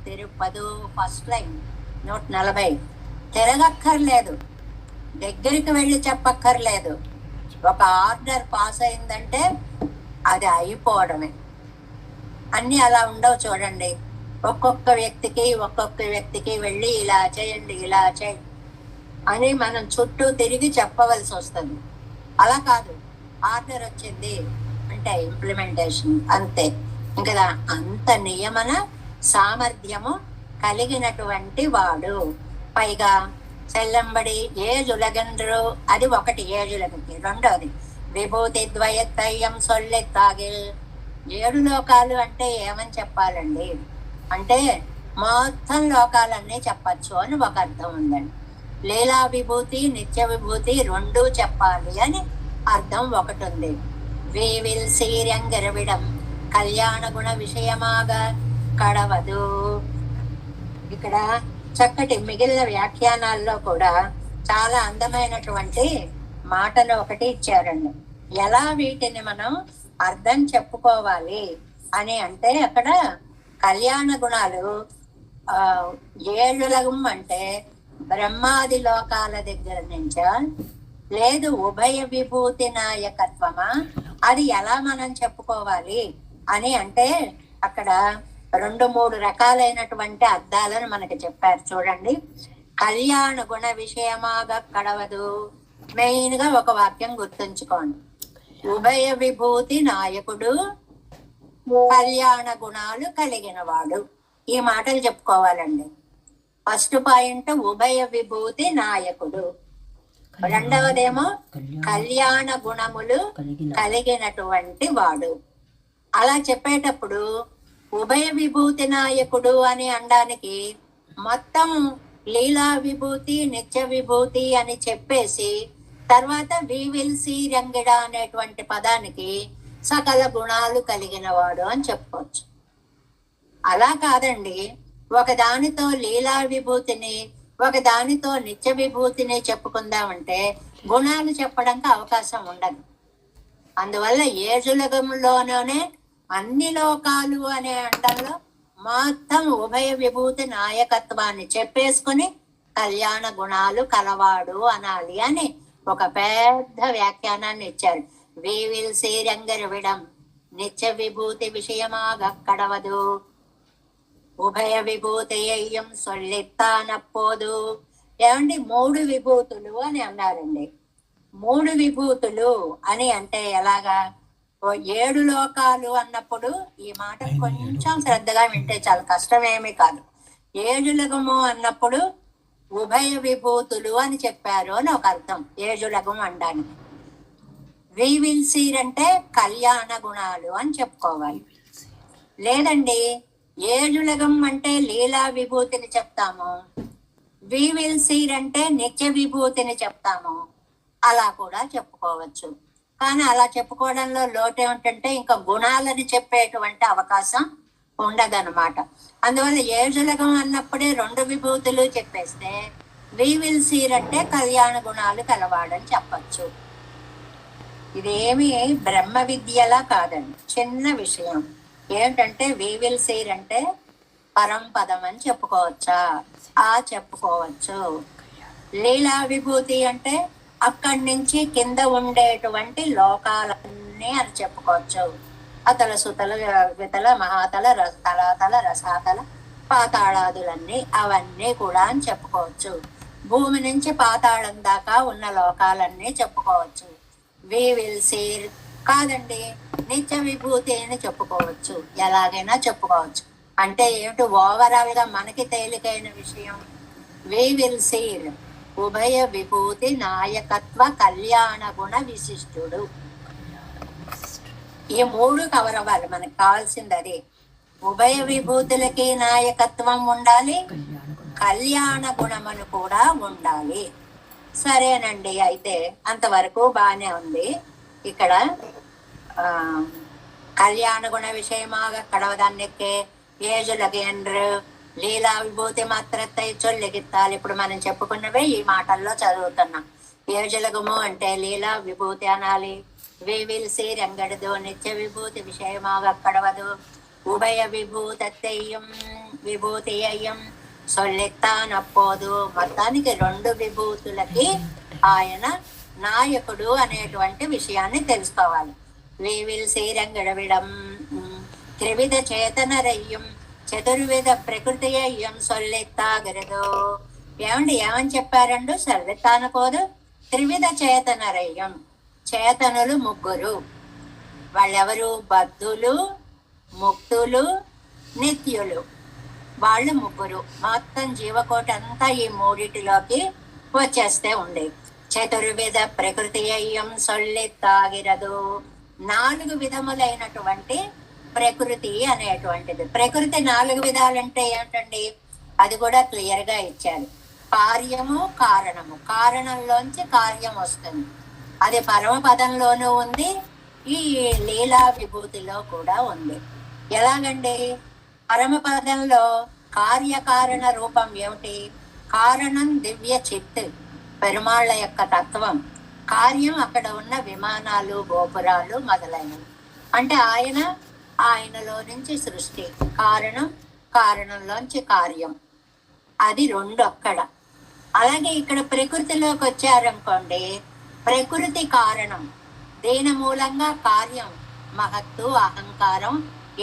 తిరుపదు. First line 140. తిరగక్కర్లేదు, దగ్గరికి వెళ్ళి చెప్పక్కర్లేదు. ఒక ఆర్డర్ పాస్ అయిందంటే అది అయిపోవడమే. అన్ని అలా ఉండవు చూడండి. ఒక్కొక్క వ్యక్తికి వెళ్ళి ఇలా చేయండి, ఇలా చేయండి అని మనం చుట్టూ తిరిగి చెప్పవలసి వస్తుంది. అలా కాదు, ఆర్డర్ వచ్చింది అంటే ఇంప్లిమెంటేషన్ అంతే. ఇంకా అంత నియమన సామర్థ్యము కలిగినటువంటి వాడు. పైగా సెల్లంబడి ఏజులగండ్రు, అది ఒకటి ఏజులకి. రెండోది విభూతి ద్వయత్తయ్యం సొల్లెత్తాగిల్. 7 లోకాలు అంటే ఏమని చెప్పాలండి అంటే మొత్తం లోకాలన్నీ చెప్పచ్చు అని ఒక అర్థం ఉందండి. లీలా విభూతి, నిత్య విభూతి 2 చెప్పాలి అని అర్థం ఒకటి ఉంది. వీవిల్ శ్రీరంగరవిడం కళ్యాణ గుణ విషయమాగా కడవదు. ఇక్కడ చక్కటి మిగిలిన వ్యాఖ్యానాల్లో కూడా చాలా అందమైనటువంటి మాటలు ఒకటి ఇచ్చారండి. ఎలా వీటిని మనం అర్థం చెప్పుకోవాలి అని అంటే అక్కడ కళ్యాణ గుణాలు 7 అంటే బ్రహ్మాది లోకాల దగ్గర నుంచా, లేదు ఉభయ విభూతి నాయకత్వమా, అది ఎలా మనం చెప్పుకోవాలి అని అంటే అక్కడ 2-3 రకాలైనటువంటి అర్థాలను మనకి చెప్పారు చూడండి. కళ్యాణ గుణ విషయమాగా కడవదు. మెయిన్ గా ఒక వాక్యం గుర్తుంచుకోండి. ఉభయ విభూతి నాయకుడు, కళ్యాణ గుణాలు కలిగిన వాడు. ఈ మాటలు చెప్పుకోవాలండి. ఫస్ట్ పాయింట్ ఉభయ విభూతి నాయకుడు, రెండవదేమో కళ్యాణ గుణములు కలిగినటువంటి వాడు. అలా చెప్పేటప్పుడు ఉభయ విభూతి నాయకుడు అని అనడానికి మొత్తం లీలా విభూతి, నిత్య విభూతి అని చెప్పేసి తర్వాత వివిల్సి రంగిడ అనేటువంటి పదానికి సకల గుణాలు కలిగిన వాడు అని చెప్పుకోవచ్చు. అలా కాదండి, ఒకదానితో లీలా విభూతిని ఒకదానితో నిత్య విభూతిని చెప్పుకుందామంటే గుణాలు చెప్పడానికి అవకాశం ఉండదు. అందువల్ల ఏజులగంలోనే అన్ని లోకాలు అనే అండంలో మొత్తం ఉభయ విభూతి నాయకత్వాన్ని చెప్పేసుకుని కళ్యాణ గుణాలు కలవాడు అనాలి అని ఒక పెద్ద వ్యాఖ్యానాన్ని ఇచ్చారు. వీవిల్ శ్రీరంగరవిడం నిత్య విభూతి విషయమాగా కడవదు, ఉభయ విభూతి అయ్యం సొల్లెత్తానపోదు. ఏమండి 3 విభూతులు అని అన్నారండి. 3 విభూతులు అని అంటే ఎలాగా? 7 లోకాలు అన్నప్పుడు ఈ మాట కొంచెం శ్రద్ధగా వింటే చాలా కష్టమేమీ కాదు. 7 అన్నప్పుడు ఉభయ విభూతులు అని చెప్పారు అని ఒక అర్థం 7 అనడానికి. వీవిల్సీర్ అంటే కళ్యాణ గుణాలు అని చెప్పుకోవాలి. లేదండి 7 అంటే లీలా విభూతిని చెప్తాము, వీవిల్సీర్ అంటే నిత్య విభూతిని చెప్తాము, అలా కూడా చెప్పుకోవచ్చు. కానీ అలా చెప్పుకోవడంలో లోటు ఏమిటంటే ఇంకా గుణాలని చెప్పేటువంటి అవకాశం ఉండదన్నమాట. అందువల్ల 7 అన్నప్పుడే 2 విభూతులు చెప్పేస్తే వీవిల్సీర్ అంటే కళ్యాణ గుణాలు కలవాడని చెప్పచ్చు. ఇదేమి బ్రహ్మ విద్యలా కాదండి, చిన్న విషయం. ఏంటంటే వీవిల్సీర్ అంటే పరంపదం అని చెప్పుకోవచ్చా? చెప్పుకోవచ్చు. లీలా విభూతి అంటే అక్కడి నుంచి కింద ఉండేటువంటి లోకాలన్నీ అని చెప్పుకోవచ్చు. అతల సుతల వితల మహాతల తలాతల రసాతల పాతాళాదులన్నీ అవన్నీ కూడా అని చెప్పుకోవచ్చు. భూమి నుంచి పాతాళం దాకా ఉన్న లోకాలన్నీ చెప్పుకోవచ్చు. వీవిల్సీర్ కాదండి, నిత్య విభూతి అని చెప్పుకోవచ్చు. ఎలాగైనా చెప్పుకోవచ్చు. అంటే ఏమిటి? ఓవరాల్ గా మనకి తేలికైన విషయం వీవిల్సీర్ ఉభయ విభూతి నాయకత్వ కళ్యాణ గుణ విశిష్టుడు. ఈ 3 కవర్ అవ్వాలి. మనకు కావాల్సింది అదే. ఉభయ విభూతులకి నాయకత్వం ఉండాలి, కళ్యాణ గుణమును కూడా ఉండాలి. సరేనండి, అయితే అంతవరకు బానే ఉంది. ఇక్కడ கல்யாண குண விஷயமாக கடவదాన్నికే ఏజులకి ఎండ్రు లీలా విభూతి మాత్రத்தை చొల్లిగిత్తాలి. ఇప్పుడు మనం చెప్పుకున్నవే ఈ మాటల్లో చదువుతున్నాం. ఏజులగుము అంటే లీలా విభూతి అనాలి. వేవిల్సి రంగడదు నిత్య విభూతి విషయమాగ కడవదు. ఉభయ విభూతయ్యం విభూతి అయ్యం సొల్లెత్తానప్పోదు. మొత్తానికి రెండు విభూతులకి ఆయన నాయకుడు అనేటువంటి విషయాన్ని తెలుసుకోవాలి. వేవిల్ శ్రీరంగడవిడం త్రివిధ చేతనరయ్యం చతుర్విధ ప్రకృతి అయ్యం సొల్లెత్తాగరదు. ఏమని చెప్పారండు? సొల్లెత్తానపోదు. త్రివిధ చేతనరయ్యం, చేతనులు ముగ్గురు. వాళ్ళెవరు? బద్ధులు, ముక్తులు, నిత్యులు. వాళ్ళు ముగ్గురు. మొత్తం జీవకోటి అంతా ఈ మూడిటిలోకి వచ్చేస్తే ఉండే. చతుర్విధ ప్రకృతి అయ్యం సొల్లెత్తాగిరదు. 4 విధములైనటువంటి ప్రకృతి అనేటువంటిది. ప్రకృతి 4 విధాలంటే ఏమిటండి? అది కూడా క్లియర్ గా ఇచ్చారు. కార్యము, కారణము. కారణంలోంచి కార్యం వస్తుంది. అది పరమపదంలోనూ ఉంది, ఈ లీలా విభూతిలో కూడా ఉంది. ఎలాగండి? పరమపదంలో కార్యకారణ రూపం ఏమిటి? కారణం దివ్య చిత్, పెరుమాళ్ళ యొక్క తత్వం. కార్యం అక్కడ ఉన్న విమానాలు, గోపురాలు మొదలైనవి. అంటే ఆయనలో నుంచి సృష్టి. కారణం, కారణంలోంచి కార్యం. అది 2 అక్కడ. అలాగే ఇక్కడ ప్రకృతిలోకి వచ్చారనుకోండి, ప్రకృతి కారణం, దీని మూలంగా కార్యం, మహత్తు, అహంకారం,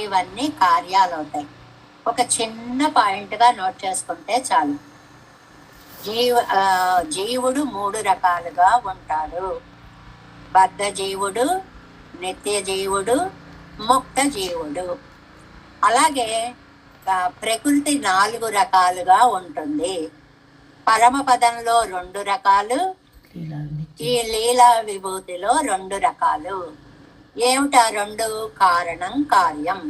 ఇవన్నీ కార్యాలు అవుతాయి. ఒక చిన్న పాయింట్ గా నోట్ చేసుకుంటే చాలు. జీవుడు 3 రకాలుగా ఉంటాడు. బద్ధ జీవుడు, నిత్య జీవుడు, ముక్త జీవుడు. అలాగే ప్రకృతి 4 రకాలుగా ఉంటుంది. పరమపదంలో 2 రకాలు, ఈ లీలా విభూతిలో 2 రకాలు. ఏమిటా 2? కారణం, కార్యం.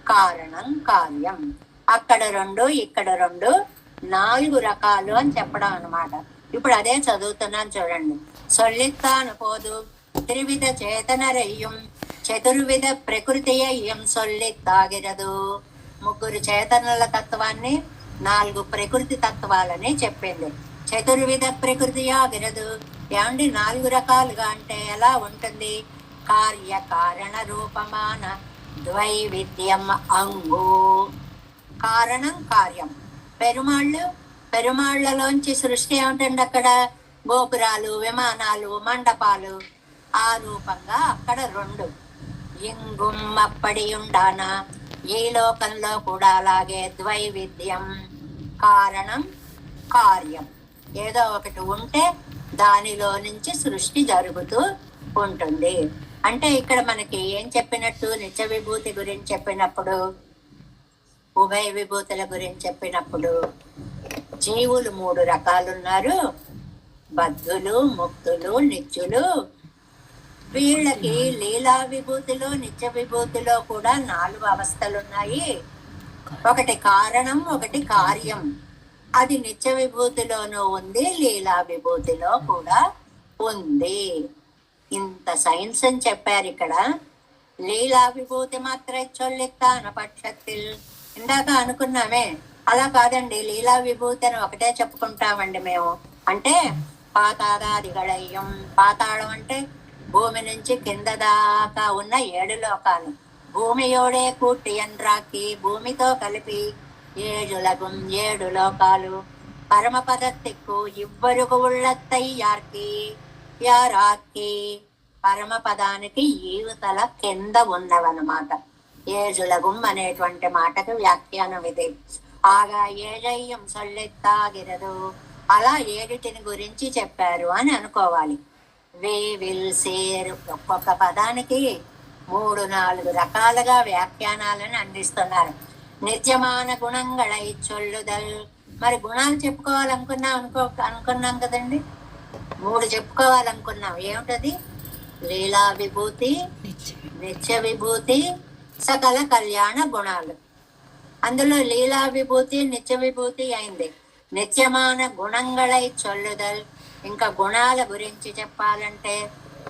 కారణం, కార్యం. అక్కడ 2, ఇక్కడ 2, 4 రకాలు అని చెప్పడం అన్నమాట. ఇప్పుడు అదే చదువుతున్నాను చూడండి. సొల్లిత్తానపోదు త్రివిధ చేతనరయ్యం చతుర్విధ ప్రకృతి అయ్యం సొల్లిత్తాగిరదు. 3 చేతనుల తత్వాన్ని, 4 ప్రకృతి తత్వాలని చెప్పింది. చతుర్విధ ప్రకృతి ఆగిరదు. ఏమండి 4 రకాలుగా అంటే ఎలా ఉంటుంది? కార్యకారణ రూపమాన ద్వైవిధ్యం అంగు. కారణం, కార్యం. పెరుమాళ్ళలోంచి సృష్టి ఏమిటండి? అక్కడ గోపురాలు, విమానాలు, మండపాలు. ఆ రూపంగా అక్కడ 2. ఇంగుం అప్పడి ఉండానా, ఈ లోకంలో కూడా అలాగే ద్వైవిధ్యం. కారణం, కార్యం. ఏదో ఒకటి ఉంటే దానిలో నుంచి సృష్టి జరుగుతూ ఉంటుంది. అంటే ఇక్కడ మనకి ఏం చెప్పినట్టు? నిత్య విభూతి గురించి చెప్పినప్పుడు, ఉభయ విభూతుల గురించి చెప్పినప్పుడు, జీవులు 3 రకాలున్నారు. బద్ధులు, ముక్తులు, నిత్యులు. వీళ్ళకి లీలా విభూతిలో, నిత్య విభూతిలో కూడా 4 అవస్థలు ఉన్నాయి. ఒకటి కారణం, ఒకటి కార్యం. అది నిత్య విభూతిలోనూ ఉంది, లీలా విభూతిలో కూడా ఉంది. ఇంత సైన్స్ అని చెప్పారు ఇక్కడ. లీలా విభూతి మాత్ర చొల్లిత్తాన పక్షத்தில். ఇందాక అనుకున్నామే, అలా కాదండి. లీలా విభూతి అని ఒకటే చెప్పుకుంటామండి మేము. అంటే పాతాళాదిగళయ్యం. పాతాళం అంటే భూమి నుంచి కింద దాకా ఉన్న 7 లోకాలు. భూమియోడే కూట్టి ఎండ్రాకి, భూమితో కలిపి 7 లోకాలు. పరమపదత్తిక్కు ఇవ్వరుకు ఉళ్ళత్తై యారాకి. పరమపదానికి ఈవతల కింద ఉన్నవన్నమాట. 7 అనేటువంటి మాటకు వ్యాఖ్యానం ఇది. ఆగా ఏజయ్యం సొల్లెత్తాగిరదు. అలా 7 గురించి చెప్పారు అని అనుకోవాలి. వేవిల్సేరు. ఒక్కొక్క పదానికి 3-4 రకాలుగా వ్యాఖ్యానాలను అందిస్తున్నారు. నిత్యమాన గుణంగళై చొల్లుదల్. మరి గుణాలు అనుకున్నాం కదండి. 3 చెప్పుకోవాలనుకున్నాం. ఏమిటది? లీలా విభూతి, నిత్య విభూతి, సకల కళ్యాణ గుణాలు. అందులో లీలా విభూతి, నిత్య విభూతి అయింది. నిత్యమాన గుణంగళై చొల్లుదల్. ఇంకా గుణాల గురించి చెప్పాలంటే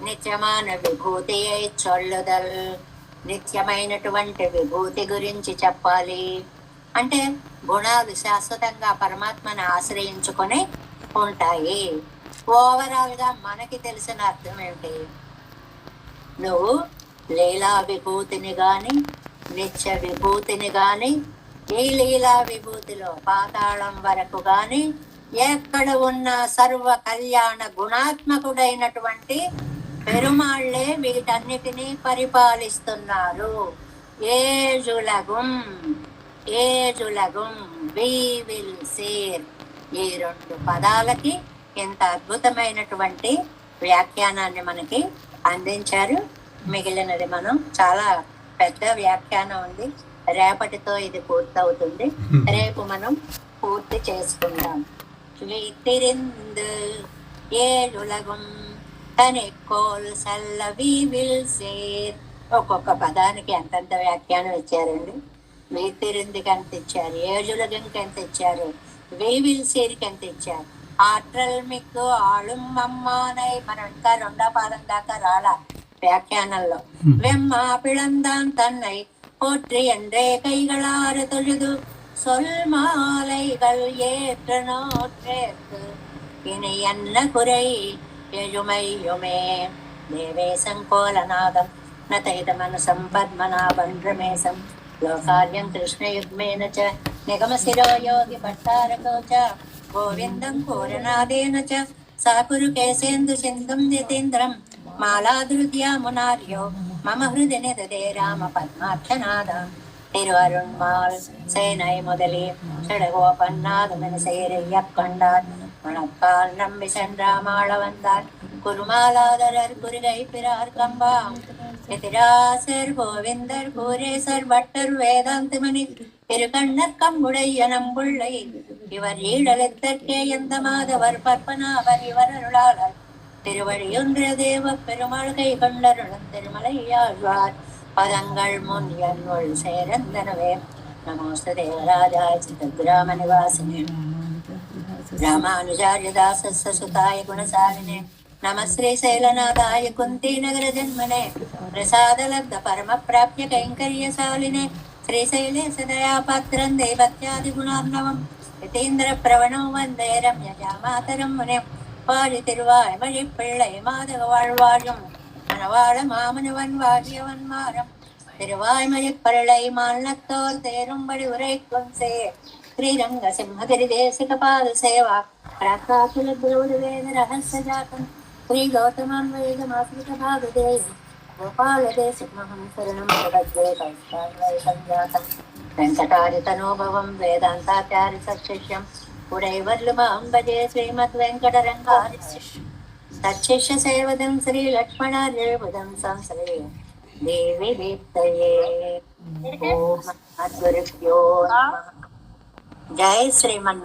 నిత్యమాన విభూతి అయి చొల్లుదల్. నిత్యమైనటువంటి విభూతి గురించి చెప్పాలి అంటే గుణాలు శాశ్వతంగా పరమాత్మని ఆశ్రయించుకొని ఉంటాయి. ఓవరాల్ గా మనకి తెలిసిన అర్థం ఏమిటి? నువ్వు లీలా విభూతిని గాని నిత్య విభూతిని గాని ఈ లీలా విభూతిలో పాతాళం వరకు గాని ఎక్కడ ఉన్న సర్వ కళ్యాణ గుణాత్మకుడైనటువంటి పెరుమాళ్లే వీటన్నిటినీ పరిపాలిస్తున్నారు. ఏజులగుం వి విల్ సేర్, ఈ రెండు పదాలకి ఎంత అద్భుతమైనటువంటి వ్యాఖ్యానాన్ని మనకి అందించారు. మిగిలినది మనం చాలా పెద్ద వ్యాఖ్యానం ఉంది, రేపటితో ఇది పూర్తవుతుంది. రేపు మనం పూర్తి చేసుకుందాం. ఏడులగం తనెక్కోల్ సల్లవి విల్ సేర్. ఒక్కొక్క పదానికి ఎంతంత వ్యాఖ్యానం ఇచ్చారండి. వీతిరిందికి ఎంత ఇచ్చారు, ఏజులగంకి ఎంత ఇచ్చారు, విల్ సేర్కి ఎంత ఇచ్చారు. ఆట్రల్ మిక్కు ఆళుం అమ్మానై, మనం ఇంకా రెండో పాదం దాకా రాలా వ్యాఖ్యానంలో. వెమ్మా పిళందాన్ తన్నై போற்றி என்றே கைகளாறு தொழுது சொல் மாலைகள் ஏற்ற நோற்றேற்கு இனி என்ன குறை எழுமையுமே தேவேசம் கோலநாதம் நதைத மனசம் பத்மநாபன் ரமேசம் లోకార్యం కృష్ణయుగ్మేన చ నిగమశిరో యోగి భట్టారకో చ గోవిందం కోరనాదేన చ సాకురు కేసేందు సింధుం నితీంద్రం మాలాధృత్యా మునార్యో మమ హృది నిదదే రామ పద్మాఖ్యనాద. తిరువరుణ్మాల్ சேனை முதலே செடகோபன்னாதுமென சேரையக்கொண்டார் மணக்கால் நம்பி சென்றாமாள வந்தார் குருமாலாதரர் குருகை பிறார் கம்பாம் எதிராசர் கோவிந்தர் கூரேசர் பட்டர் வேதாந்தமணி திருக்கண்ணர் கம்புடைய நம்புள்ளை இவர் ஈழலித்தற்கே எந்த மாதவர் பற்பனாவர் இவர் அருளாளர் திருவழியொன்ற தேவ பெருமாள் கை கொண்டருளும் திருமலையாழ்வார் பதங்கள் முன் என்வொள் சேரந்தனவே. நமோஸ்து தேவராஜாய சித்தகிராம நிவாசினே ராமானுஜாரியதாசஸ்ய சுதாய குணசாலினே நம ஸ்ரீ శైలనాథాయ కుంతీ నగర జన్మనే ప్రసాదలబ్ధ పరమ ప్రాప్య కైంకర్యశాలినే శ్రీశైలేశ దయాపాత్రం దైవత్యాది గుణార్ణవం యతీంద్ర ప్రవణం వందే రమ్యజామాతరం మునే பாடி திருவாய் மழி பிள்ளை மாதக வாழ்வாழும் மணவாழ மாமனவன் வாழியவன் மாறம் திருவாய்மொழி பருளை மாநிலத்தோர் தேரும்படி உரைக்கும் சே ஸ்ரீரங்க சிம்மகிரி தேசிக பாத சேவா ரகாகுல குருடு வேத ரகசிய ஜாத்தம் ஸ்ரீ கௌதமம் வேதமாசிக பாகதே கோபால தேசிகமஹம் சரணம் பகவத்வே கைஸ்தான்வைகம் வெங்கடாரி தனோபவம் வேதாந்தாச்சாரி சச்சிஷ்யம் உடைவர்லுமாம் பஜே ஸ்ரீமத் வெங்கடரங்காரி தச்சிஷ்ய சேவதம் ஸ்ரீ லக்ஷ்மணார்யபுதம் சம்ஸ்ரே தேவி தீப்தயே. ஓம் அத்குருப்யோ நமः. జై శ్రీమన్